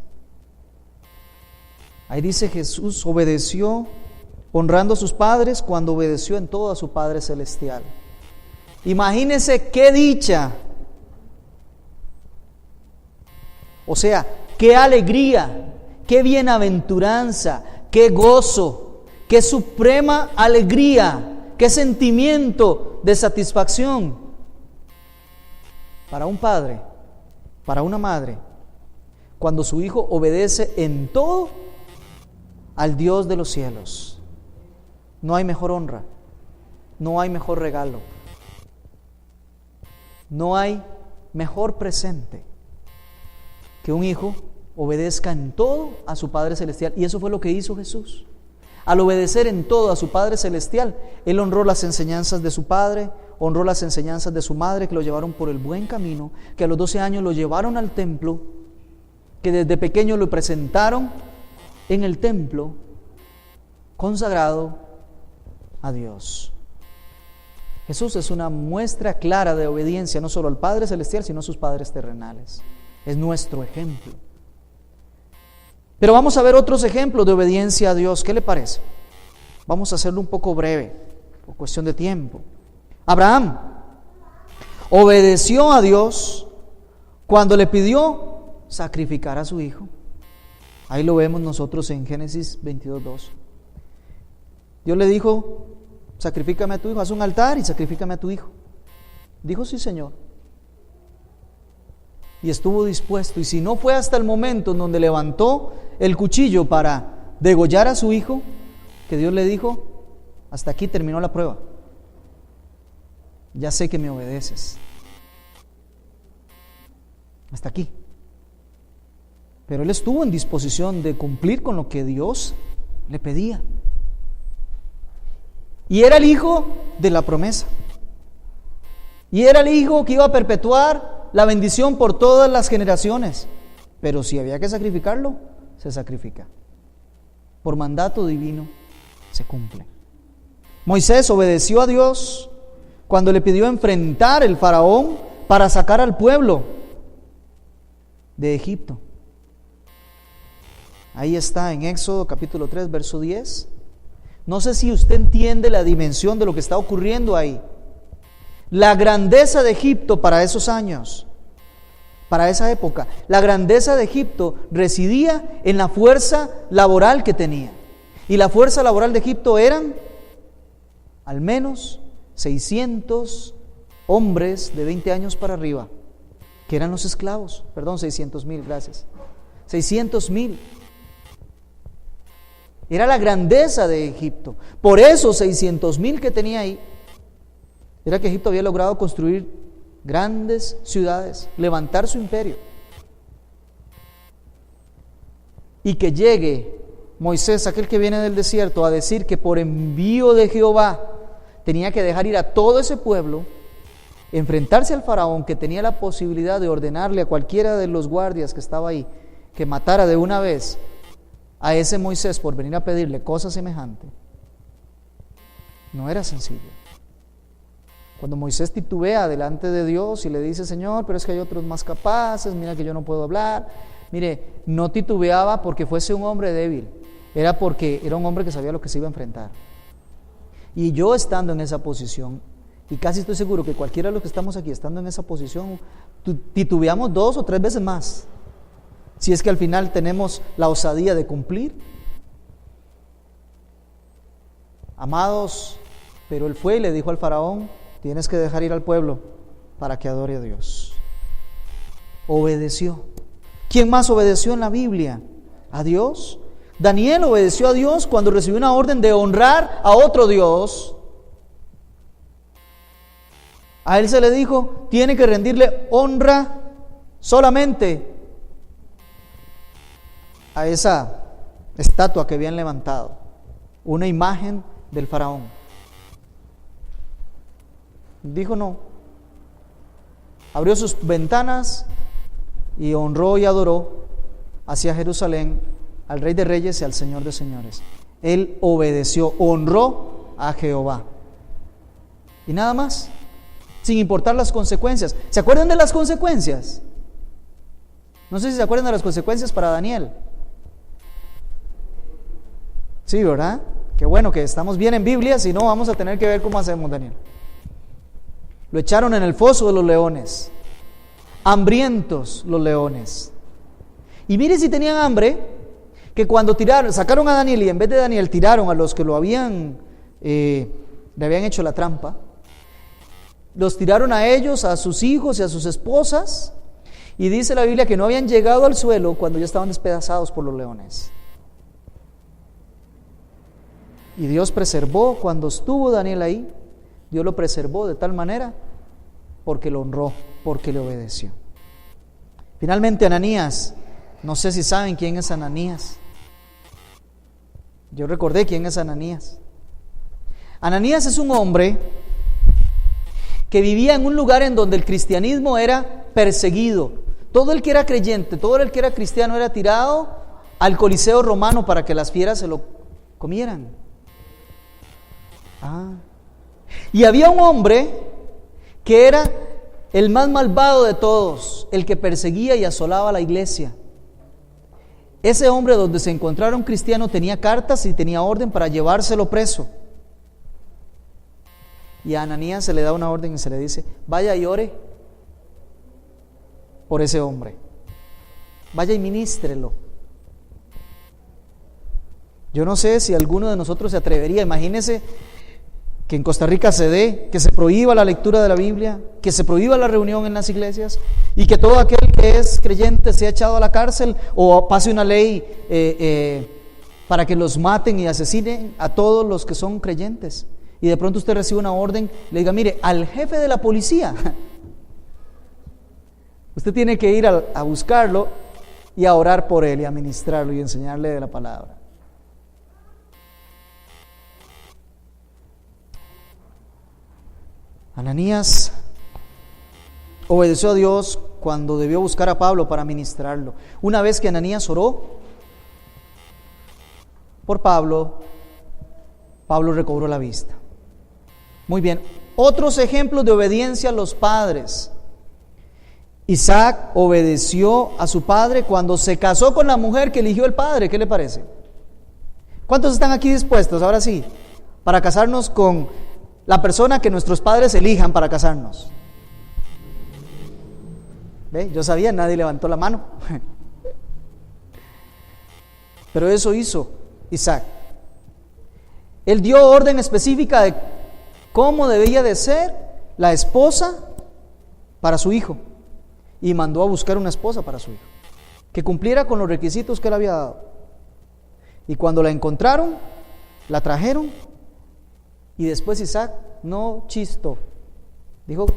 Ahí dice: Jesús obedeció honrando a sus padres cuando obedeció en todo a su Padre Celestial. Imagínense qué dicha, o sea, qué alegría, qué bienaventuranza, qué gozo, qué suprema alegría, qué sentimiento de satisfacción para un padre, para una madre, cuando su hijo obedece en todo al Dios de los cielos. No hay mejor honra, no hay mejor regalo, no hay mejor presente que un hijo obedezca en todo a su Padre Celestial. Y eso fue lo que hizo Jesús. Al obedecer en todo a su Padre Celestial, Él honró las enseñanzas de su Padre, honró las enseñanzas de su madre, que lo llevaron por el buen camino, que a los 12 años lo llevaron al templo, que desde pequeño lo presentaron en el templo, consagrado a Dios. Jesús es una muestra clara de obediencia, no solo al Padre Celestial, sino a sus padres terrenales. Es nuestro ejemplo. Pero vamos a ver otros ejemplos de obediencia a Dios. ¿Qué le parece? Vamos a hacerlo un poco breve, por cuestión de tiempo. Abraham obedeció a Dios cuando le pidió sacrificar a su hijo. Ahí lo vemos nosotros en Génesis 22:2. Dios le dijo: sacrifícame a tu hijo, haz un altar y sacrifícame a tu hijo. Dijo: sí, Señor. Y estuvo dispuesto. Y si no fue hasta el momento en donde levantó el cuchillo para degollar a su hijo, que Dios le dijo: hasta aquí terminó la prueba. Ya sé que me obedeces. Hasta aquí. Pero él estuvo en disposición de cumplir con lo que Dios le pedía. Y era el hijo de la promesa. Y era el hijo que iba a perpetuar la bendición por todas las generaciones. Pero si había que sacrificarlo, se sacrifica. Por mandato divino se cumple. Moisés obedeció a Dios cuando le pidió enfrentar el faraón para sacar al pueblo de Egipto. Ahí está en Éxodo capítulo 3, verso 10. No sé si usted entiende la dimensión de lo que está ocurriendo ahí. La grandeza de Egipto para esos años, para esa época, la grandeza de Egipto residía en la fuerza laboral que tenía. Y la fuerza laboral de Egipto eran al menos 600 hombres de 20 años para arriba, que eran los esclavos. 600,000, gracias. 600,000. Era la grandeza de Egipto. Por esos 600,000 que tenía ahí, era que Egipto había logrado construir grandes ciudades, levantar su imperio. Y que llegue Moisés, aquel que viene del desierto, a decir que por envío de Jehová tenía que dejar ir a todo ese pueblo, enfrentarse al faraón, que tenía la posibilidad de ordenarle a cualquiera de los guardias que estaba ahí que matara de una vez a ese Moisés por venir a pedirle cosa semejante. No era sencillo. Cuando Moisés titubea delante de Dios y le dice: Señor, pero es que hay otros más capaces, mira que yo no puedo hablar. Mire, no titubeaba porque fuese un hombre débil, era porque era un hombre que sabía lo que se iba a enfrentar. Y yo estando en esa posición, y casi estoy seguro que cualquiera de los que estamos aquí estando en esa posición, titubeamos 2 o 3 veces más, si es que al final tenemos la osadía de cumplir. Amados, pero él fue y le dijo al faraón: tienes que dejar ir al pueblo para que adore a Dios. Obedeció. ¿Quién más obedeció en la Biblia? ¿A Dios? Daniel obedeció a Dios cuando recibió una orden de honrar a otro Dios. A él se le dijo: tiene que rendirle honra solamente a esa estatua que habían levantado, una imagen del faraón. Dijo no. Abrió sus ventanas y honró y adoró hacia Jerusalén al Rey de Reyes y al Señor de Señores. Él obedeció, honró a Jehová. Y nada más, sin importar las consecuencias. ¿Se acuerdan de las consecuencias? No sé si se acuerdan de las consecuencias para Daniel. Sí, ¿verdad? Qué bueno que estamos bien en Biblia, si no vamos a tener que ver cómo hacemos, Daniel. Lo echaron en el foso de los leones. Hambrientos los leones. Y mire si tenían hambre, que cuando sacaron a Daniel y en vez de Daniel tiraron a los que le habían hecho la trampa, los tiraron a ellos, a sus hijos y a sus esposas, y dice la Biblia que no habían llegado al suelo cuando ya estaban despedazados por los leones. Y Dios preservó, cuando estuvo Daniel ahí, Dios lo preservó de tal manera porque lo honró, porque le obedeció. Finalmente Ananías, no sé si saben quién es Ananías. Yo recordé quién es Ananías. Ananías es un hombre que vivía en un lugar en donde el cristianismo era perseguido. Todo el que era creyente, todo el que era cristiano era tirado al Coliseo romano para que las fieras se lo comieran. Y había un hombre que era el más malvado de todos, el que perseguía y asolaba la iglesia. Ese hombre, donde se encontrara un cristiano, tenía cartas y tenía orden para llevárselo preso. Y a Ananías se le da una orden y se le dice: vaya y ore por ese hombre, vaya y ministrelo. Yo no sé si alguno de nosotros se atrevería. Imagínese que en Costa Rica que se prohíba la lectura de la Biblia, que se prohíba la reunión en las iglesias y que todo aquel que es creyente sea echado a la cárcel o pase una ley para que los maten y asesinen a todos los que son creyentes. Y de pronto usted recibe una orden, le diga: mire, al jefe de la policía, usted tiene que ir a buscarlo y a orar por él y a ministrarlo y enseñarle de la palabra. Ananías obedeció a Dios cuando debió buscar a Pablo para ministrarlo. Una vez que Ananías oró por Pablo, Pablo recobró la vista. Muy bien, otros ejemplos de obediencia a los padres. Isaac obedeció a su padre cuando se casó con la mujer que eligió el padre. ¿Qué le parece? ¿Cuántos están aquí dispuestos, ahora sí, para casarnos con la persona que nuestros padres elijan para casarnos? ¿Ve? Yo sabía, nadie levantó la mano. Pero eso hizo Isaac. Él dio orden específica de cómo debía de ser la esposa para su hijo, y mandó a buscar una esposa para su hijo que cumpliera con los requisitos que él había dado. Y cuando la encontraron, la trajeron, y después Isaac no chistó, dijo: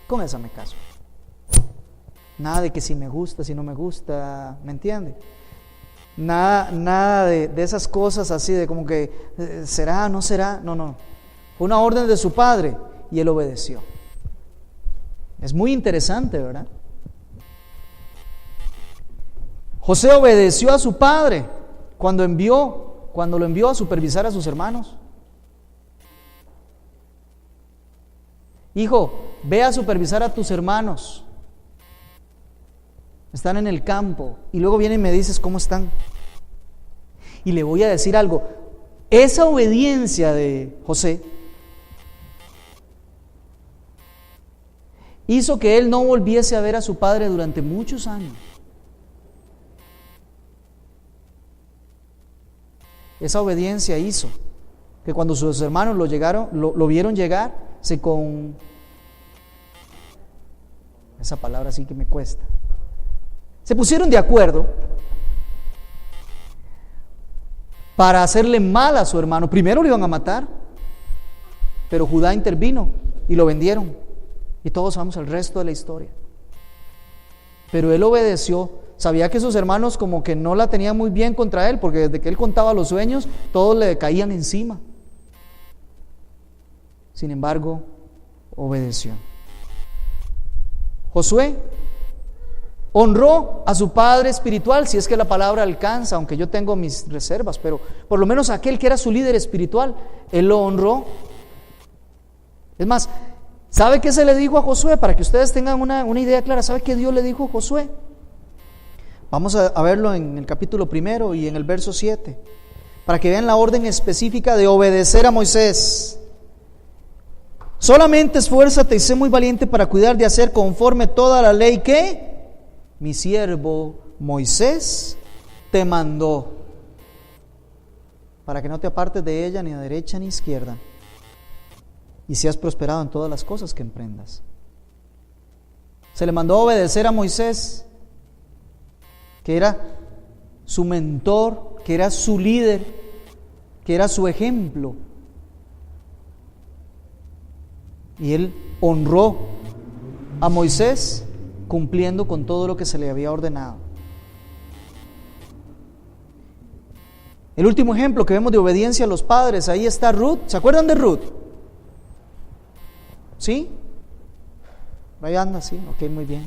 con esa me caso. Nada de que si me gusta, si no me gusta, ¿me entiende? Nada de esas cosas así de como que será, no será. No, fue una orden de su padre y él obedeció. Es muy interesante, ¿verdad? José obedeció a su padre cuando lo envió a supervisar a sus hermanos. Hijo, ve a supervisar a tus hermanos. Están en el campo. Y luego vienen y me dices cómo están. Y le voy a decir algo. Esa obediencia de José hizo que él no volviese a ver a su padre durante muchos años. Esa obediencia hizo que cuando sus hermanos lo vieron llegar, esa palabra sí que me cuesta. Se pusieron de acuerdo para hacerle mal a su hermano. Primero lo iban a matar, pero Judá intervino y lo vendieron. Y todos sabemos el resto de la historia. Pero él obedeció. Sabía que sus hermanos como que no la tenían muy bien contra él, porque desde que él contaba los sueños, todos le caían encima. Sin embargo, obedeció. Josué honró a su padre espiritual, si es que la palabra alcanza, aunque yo tengo mis reservas, pero por lo menos aquel que era su líder espiritual, él lo honró. Es más, ¿sabe qué se le dijo a Josué? Para que ustedes tengan una idea clara, ¿sabe qué Dios le dijo a Josué? Vamos a verlo en el capítulo 1 y en el verso 7, para que vean la orden específica de obedecer a Moisés. Solamente esfuérzate y sé muy valiente para cuidar de hacer conforme toda la ley que mi siervo Moisés te mandó, para que no te apartes de ella ni a derecha ni a izquierda, y seas prosperado en todas las cosas que emprendas. Se le mandó a obedecer a Moisés, que era su mentor, que era su líder, que era su ejemplo. Y él honró a Moisés cumpliendo con todo lo que se le había ordenado. El último ejemplo que vemos de obediencia a los padres, ahí está Ruth. ¿Se acuerdan de Ruth? ¿Sí? Ahí anda, sí, ok, muy bien.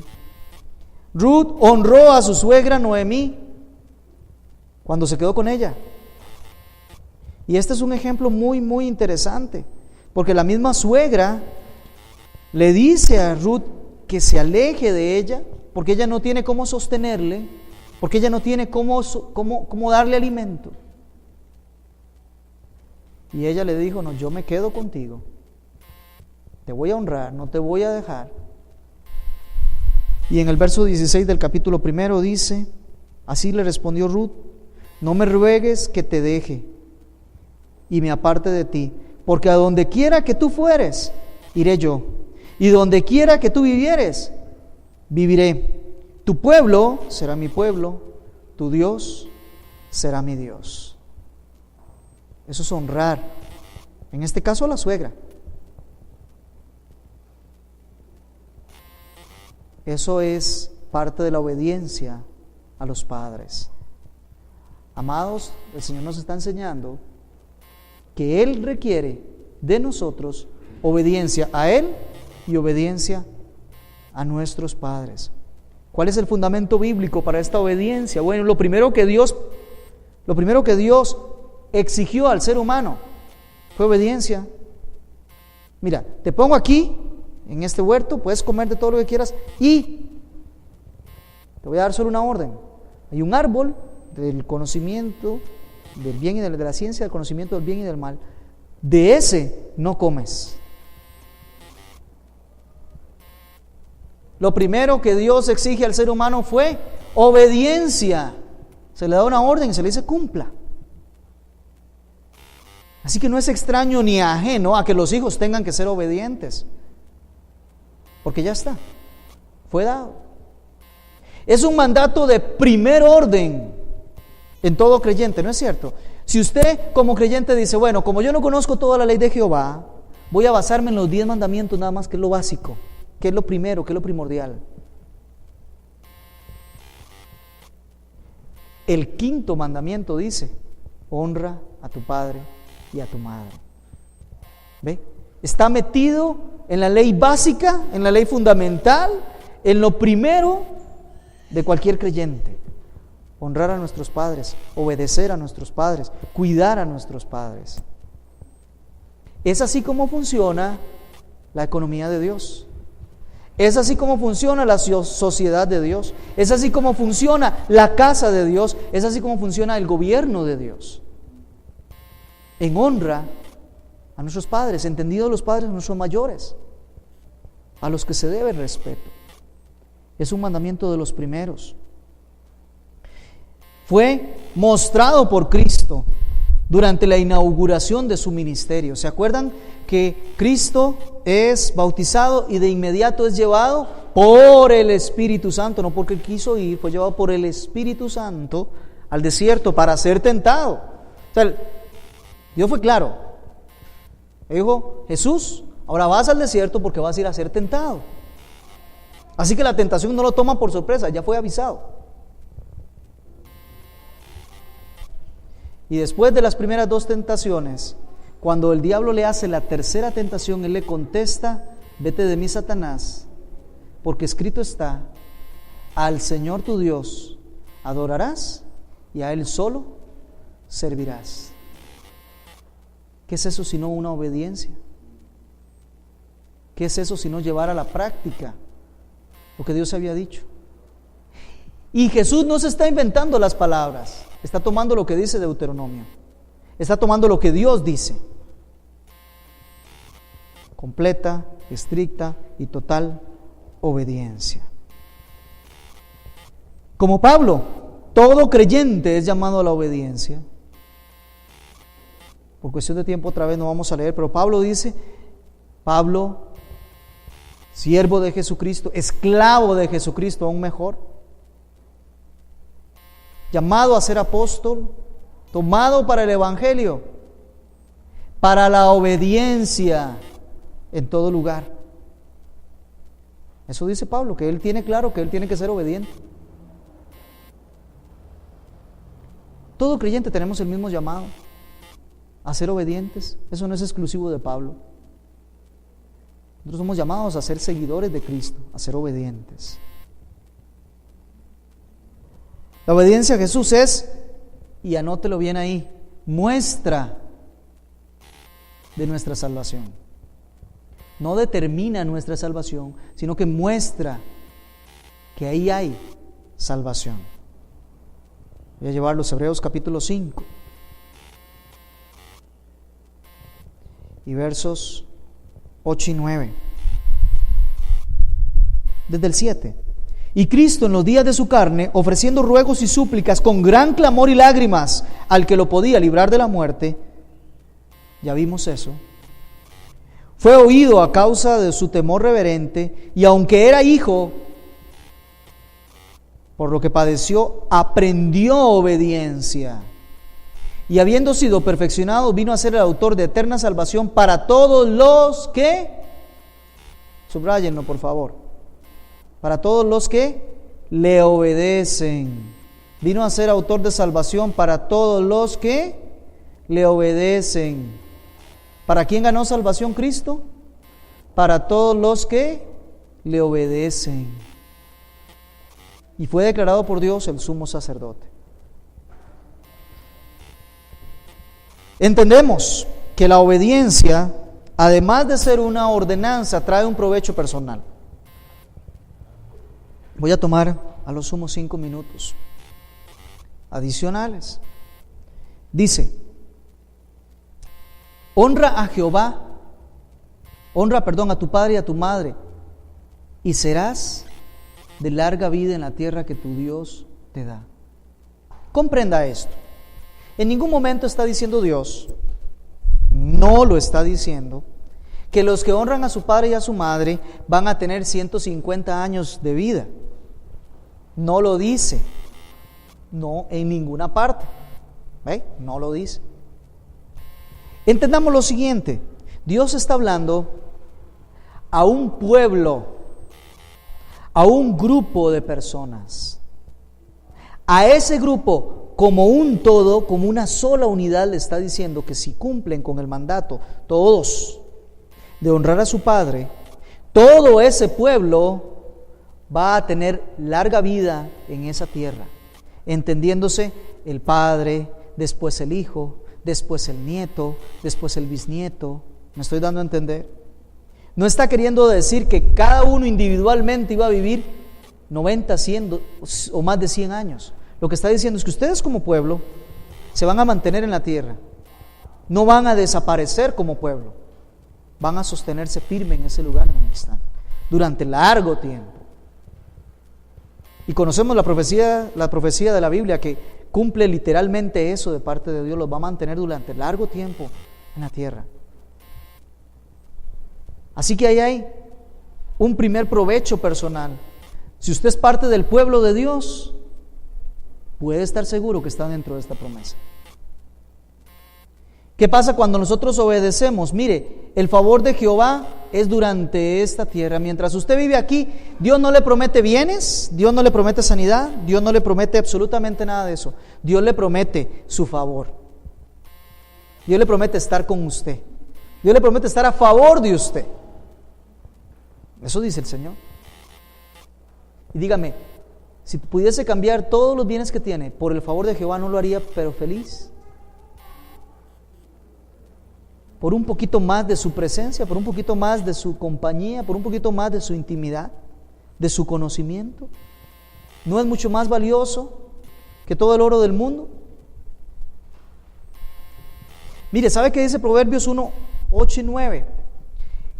Ruth honró a su suegra Noemí cuando se quedó con ella. Y este es un ejemplo muy, muy interesante, porque la misma suegra le dice a Ruth que se aleje de ella, porque ella no tiene cómo sostenerle, porque ella no tiene cómo darle alimento. Y ella le dijo: no, yo me quedo contigo, te voy a honrar, no te voy a dejar. Y en el verso 16 del capítulo 1 dice: así le respondió Ruth: no me ruegues que te deje y me aparte de ti, porque a donde quiera que tú fueres, iré yo, y donde quiera que tú vivieres, viviré. Tu pueblo será mi pueblo, tu Dios será mi Dios. Eso es honrar, en este caso a la suegra. Eso es parte de la obediencia a los padres. Amados, el Señor nos está enseñando que Él requiere de nosotros obediencia a Él y obediencia a nuestros padres. ¿Cuál es el fundamento bíblico para esta obediencia? Bueno, lo primero que Dios exigió al ser humano fue obediencia. Mira, te pongo aquí en este huerto, puedes comer de todo lo que quieras y te voy a dar solo una orden. Hay un árbol del conocimiento del bien y de la ciencia, del conocimiento del bien y del mal. De ese no comes. Lo primero que Dios exige al ser humano fue obediencia. Se le da una orden y se le dice cumpla. Así que no es extraño ni ajeno a que los hijos tengan que ser obedientes, porque ya está, fue dado. Es un mandato de primer orden en todo creyente, ¿no es cierto? Si usted como creyente dice: bueno, como yo no conozco toda la ley de Jehová, voy a basarme en los 10 mandamientos nada más, que es lo básico, que es lo primero, que es lo primordial. El 5.º mandamiento dice: honra a tu padre y a tu madre. ¿Ve? Está metido en la ley básica, en la ley fundamental, en lo primero de cualquier creyente. Honrar a nuestros padres, obedecer a nuestros padres, cuidar a nuestros padres. Es así como funciona la economía de Dios. Es así como funciona la sociedad de Dios. Es así como funciona la casa de Dios. Es así como funciona el gobierno de Dios. En honra a nuestros padres, entendidos los padres, nuestros mayores. a los que se debe el respeto. Es un mandamiento de los primeros. Fue mostrado por Cristo durante la inauguración de su ministerio. ¿Se acuerdan que Cristo es bautizado y de inmediato es llevado por el Espíritu Santo? No porque él quiso ir, fue llevado por el Espíritu Santo al desierto para ser tentado. O sea, Dios fue claro. Dijo: Jesús, ahora vas al desierto porque vas a ir a ser tentado. Así que la tentación no lo toma por sorpresa, ya fue avisado. Y después de las primeras dos tentaciones, cuando el diablo le hace la tercera tentación, él le contesta: vete de mí, Satanás, porque escrito está: al Señor tu Dios adorarás y a Él solo servirás. ¿Qué es eso sino una obediencia? ¿Qué es eso sino llevar a la práctica lo que Dios había dicho? Y Jesús no se está inventando las palabras, está tomando lo que dice Deuteronomio, está tomando lo que Dios dice. Completa, estricta y total obediencia. Como Pablo, todo creyente es llamado a la obediencia. Por cuestión de tiempo otra vez no vamos a leer, pero Pablo dice, Pablo, siervo de Jesucristo, esclavo de Jesucristo, aún mejor, llamado a ser apóstol, tomado para el evangelio, para la obediencia en todo lugar. Eso dice Pablo, que él tiene claro que él tiene que ser obediente. Todo creyente tenemos el mismo llamado a ser obedientes. Eso no es exclusivo de Pablo. Nosotros somos llamados a ser seguidores de Cristo, a ser obedientes. La obediencia a Jesús es, y anótelo bien ahí, muestra de nuestra salvación. No determina nuestra salvación, sino que muestra que ahí hay salvación. Voy a llevar los Hebreos capítulo 5 y versos 8 y 9. Desde el 7. Y Cristo en los días de su carne, ofreciendo ruegos y súplicas con gran clamor y lágrimas al que lo podía librar de la muerte, ya vimos eso, fue oído a causa de su temor reverente, y aunque era hijo, por lo que padeció, aprendió obediencia. Y habiendo sido perfeccionado, vino a ser el autor de eterna salvación para todos los que, subráyenlo por favor, para todos los que le obedecen. Vino a ser autor de salvación para todos los que le obedecen. ¿Para quién ganó salvación Cristo? Para todos los que le obedecen. Y fue declarado por Dios el sumo sacerdote. Entendemos que la obediencia, además de ser una ordenanza, trae un provecho personal. Voy a tomar a lo sumo 5 minutos adicionales. Dice: honra a Jehová, a tu padre y a tu madre, y serás de larga vida en la tierra que tu Dios te da. Comprenda esto. En ningún momento está diciendo Dios, no lo está diciendo, que los que honran a su padre y a su madre van a tener 150 años de vida. No lo dice. No, en ninguna parte. ¿Ve? No lo dice. Entendamos lo siguiente. Dios está hablando a un pueblo, a un grupo de personas. A ese grupo, como un todo, como una sola unidad, le está diciendo que si cumplen con el mandato, todos, de honrar a su padre, todo ese pueblo va a tener larga vida en esa tierra, entendiéndose el padre, después el hijo, después el nieto, después el bisnieto. ¿Me estoy dando a entender? No está queriendo decir que cada uno individualmente iba a vivir 90, 100 o más de 100 años. Lo que está diciendo es que ustedes como pueblo se van a mantener en la tierra, no van a desaparecer como pueblo, van a sostenerse firme en ese lugar en donde están. durante largo tiempo. Y conocemos la profecía de la Biblia que cumple literalmente eso de parte de Dios, los va a mantener durante largo tiempo en la tierra. Así que ahí hay un primer provecho personal. Si usted es parte del pueblo de Dios, puede estar seguro que está dentro de esta promesa. ¿Qué pasa cuando nosotros obedecemos? Mire, el favor de Jehová es durante esta tierra. Mientras usted vive aquí, Dios no le promete bienes, Dios no le promete sanidad, Dios no le promete absolutamente nada de eso. Dios le promete su favor. Dios le promete estar con usted. Dios le promete estar a favor de usted. Eso dice el Señor. Y dígame, si pudiese cambiar todos los bienes que tiene por el favor de Jehová, ¿no lo haría pero feliz? Por un poquito más de su presencia, por un poquito más de su compañía, por un poquito más de su intimidad, de su conocimiento. ¿No es mucho más valioso que todo el oro del mundo? Mire, ¿sabe qué dice Proverbios 1, 8 y 9?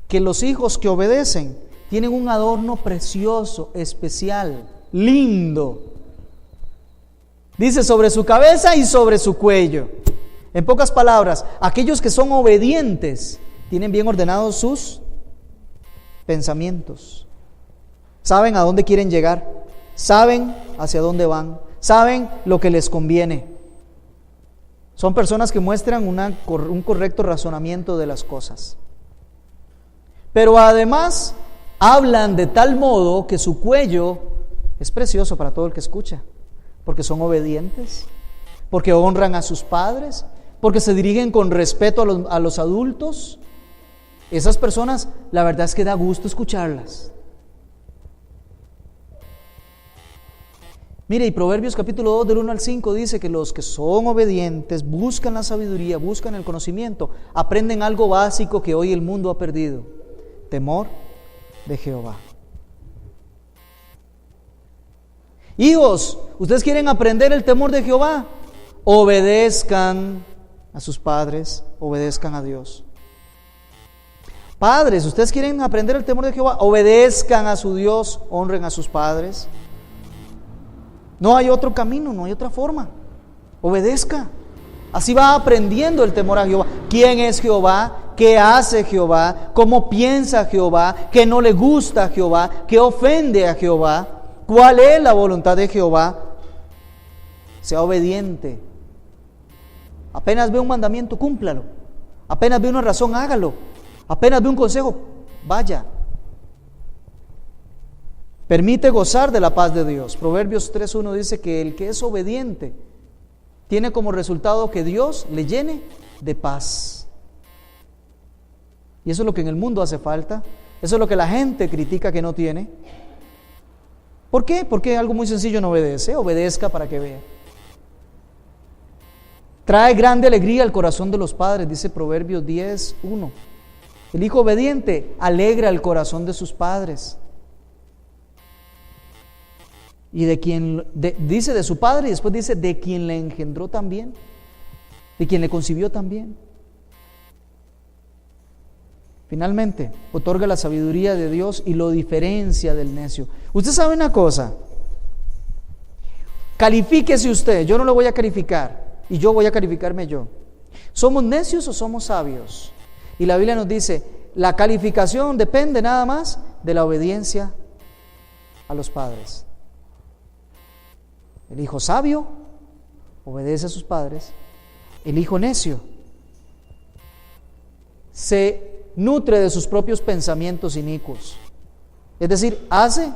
Que los hijos que obedecen tienen un adorno precioso, especial, lindo. Dice sobre su cabeza y sobre su cuello. En pocas palabras, aquellos que son obedientes tienen bien ordenados sus pensamientos. Saben a dónde quieren llegar, saben hacia dónde van, saben lo que les conviene. Son personas que muestran un correcto razonamiento de las cosas. Pero además hablan de tal modo que su cuello es precioso para todo el que escucha, porque son obedientes, porque honran a sus padres, porque se dirigen con respeto a los adultos. Esas personas, la verdad es que da gusto escucharlas. Mire, y Proverbios capítulo 2 del 1 al 5 dice que los que son obedientes buscan la sabiduría, buscan el conocimiento, aprenden algo básico que hoy el mundo ha perdido: temor de Jehová. Hijos, ¿ustedes quieren aprender el temor de Jehová? Obedezcan a sus padres, obedezcan a Dios. Padres, ¿ustedes quieren aprender el temor de Jehová? Obedezcan a su Dios, honren a sus padres. No hay otro camino, no hay otra forma. Obedezca. Así va aprendiendo el temor a Jehová. ¿Quién es Jehová? ¿Qué hace Jehová? ¿Cómo piensa Jehová? ¿Qué no le gusta a Jehová? ¿Qué ofende a Jehová? ¿Cuál es la voluntad de Jehová? Sea obediente. Apenas ve un mandamiento, cúmplalo. Apenas ve una razón, hágalo. Apenas ve un consejo, vaya. Permite gozar de la paz de Dios. Proverbios 3:1 dice que el que es obediente tiene como resultado que Dios le llene de paz. Y eso es lo que en el mundo hace falta. Eso es lo que la gente critica que no tiene. ¿Por qué? Porque algo muy sencillo no obedece. Obedezca para que vea. Trae grande alegría al corazón de los padres, dice Proverbios 10:1. El hijo obediente alegra el corazón de sus padres. Y dice de su padre, y después dice de quien le engendró también, de quien le concibió también. Finalmente, otorga la sabiduría de Dios y lo diferencia del necio. Usted sabe una cosa, califíquese usted, yo no lo voy a calificar, y yo voy a calificarme yo. ¿Somos necios o somos sabios? Y la Biblia nos dice, la calificación depende nada más de la obediencia a los padres. El hijo sabio obedece a sus padres. El hijo necio se nutre de sus propios pensamientos inicuos. Es decir, hace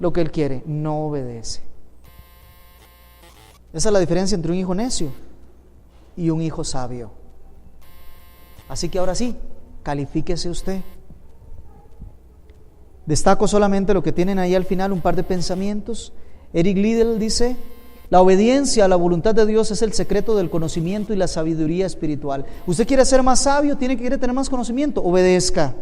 lo que él quiere, no obedece. Esa es la diferencia entre un hijo necio y un hijo sabio. Así que ahora sí, califíquese usted. Destaco solamente lo que tienen ahí al final, un par de pensamientos. Eric Liddell dice: la obediencia a la voluntad de Dios es el secreto del conocimiento y la sabiduría espiritual. ¿Usted quiere ser más sabio? ¿Quiere tener más conocimiento? Obedezca.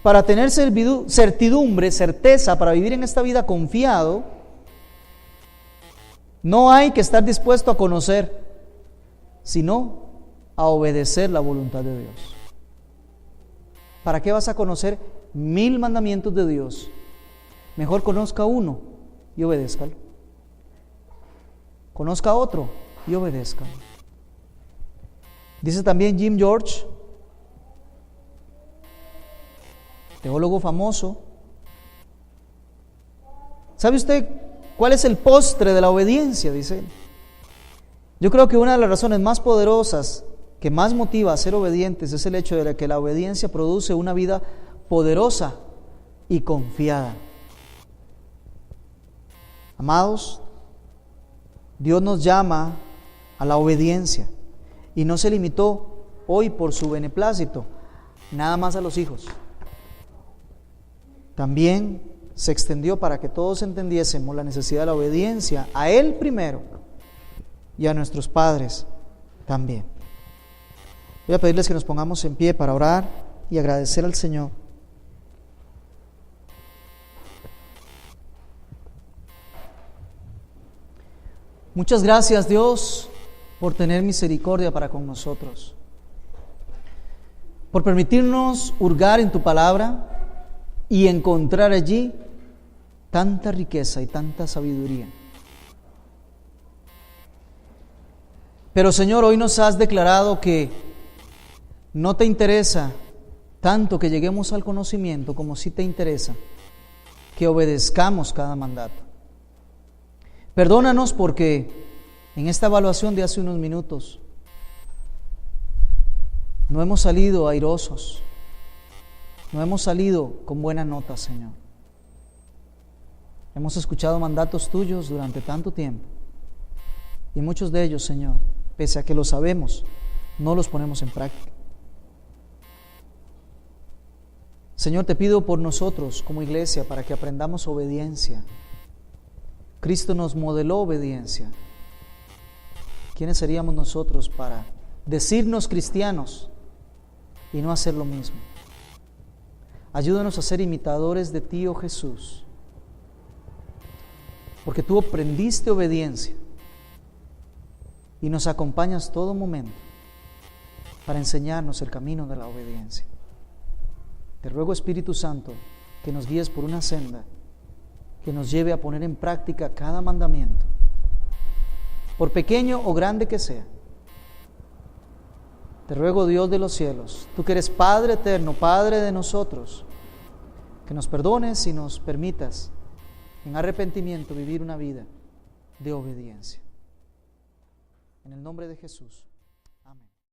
Para tener certidumbre, certeza, para vivir en esta vida confiado, no hay que estar dispuesto a conocer, sino a obedecer la voluntad de Dios. ¿Para qué vas a conocer 1000 mandamientos de Dios, mejor conozca uno y obedézcalo. Conozca otro y obedézcalo. Dice también Jim George, teólogo famoso, ¿sabe usted cuál es el postre de la obediencia? Dice él. Yo creo que una de las razones más poderosas que más motiva a ser obedientes es el hecho de que la obediencia produce una vida poderosa y confiada. Amados, Dios nos llama a la obediencia y no se limitó hoy por su beneplácito nada más a los hijos. También se extendió para que todos entendiésemos la necesidad de la obediencia a Él primero y a nuestros padres también. Voy a pedirles que nos pongamos en pie para orar y agradecer al Señor. Muchas gracias, Dios, por tener misericordia para con nosotros, por permitirnos hurgar en tu palabra y encontrar allí tanta riqueza y tanta sabiduría. Pero, Señor, hoy nos has declarado que no te interesa tanto que lleguemos al conocimiento como sí te interesa que obedezcamos cada mandato. Perdónanos porque en esta evaluación de hace unos minutos no hemos salido airosos, no hemos salido con buena nota, Señor. Hemos escuchado mandatos tuyos durante tanto tiempo y muchos de ellos, Señor, pese a que lo sabemos, no los ponemos en práctica. Señor, te pido por nosotros como iglesia para que aprendamos obediencia. Cristo nos modeló obediencia. ¿Quiénes seríamos nosotros para decirnos cristianos y no hacer lo mismo? Ayúdanos a ser imitadores de ti, oh Jesús, porque tú aprendiste obediencia y nos acompañas todo momento para enseñarnos el camino de la obediencia. Te ruego, Espíritu Santo, que nos guíes por una senda que nos lleve a poner en práctica cada mandamiento, por pequeño o grande que sea. Te ruego, Dios de los cielos, tú que eres Padre eterno, Padre de nosotros, que nos perdones y nos permitas en arrepentimiento vivir una vida de obediencia. En el nombre de Jesús.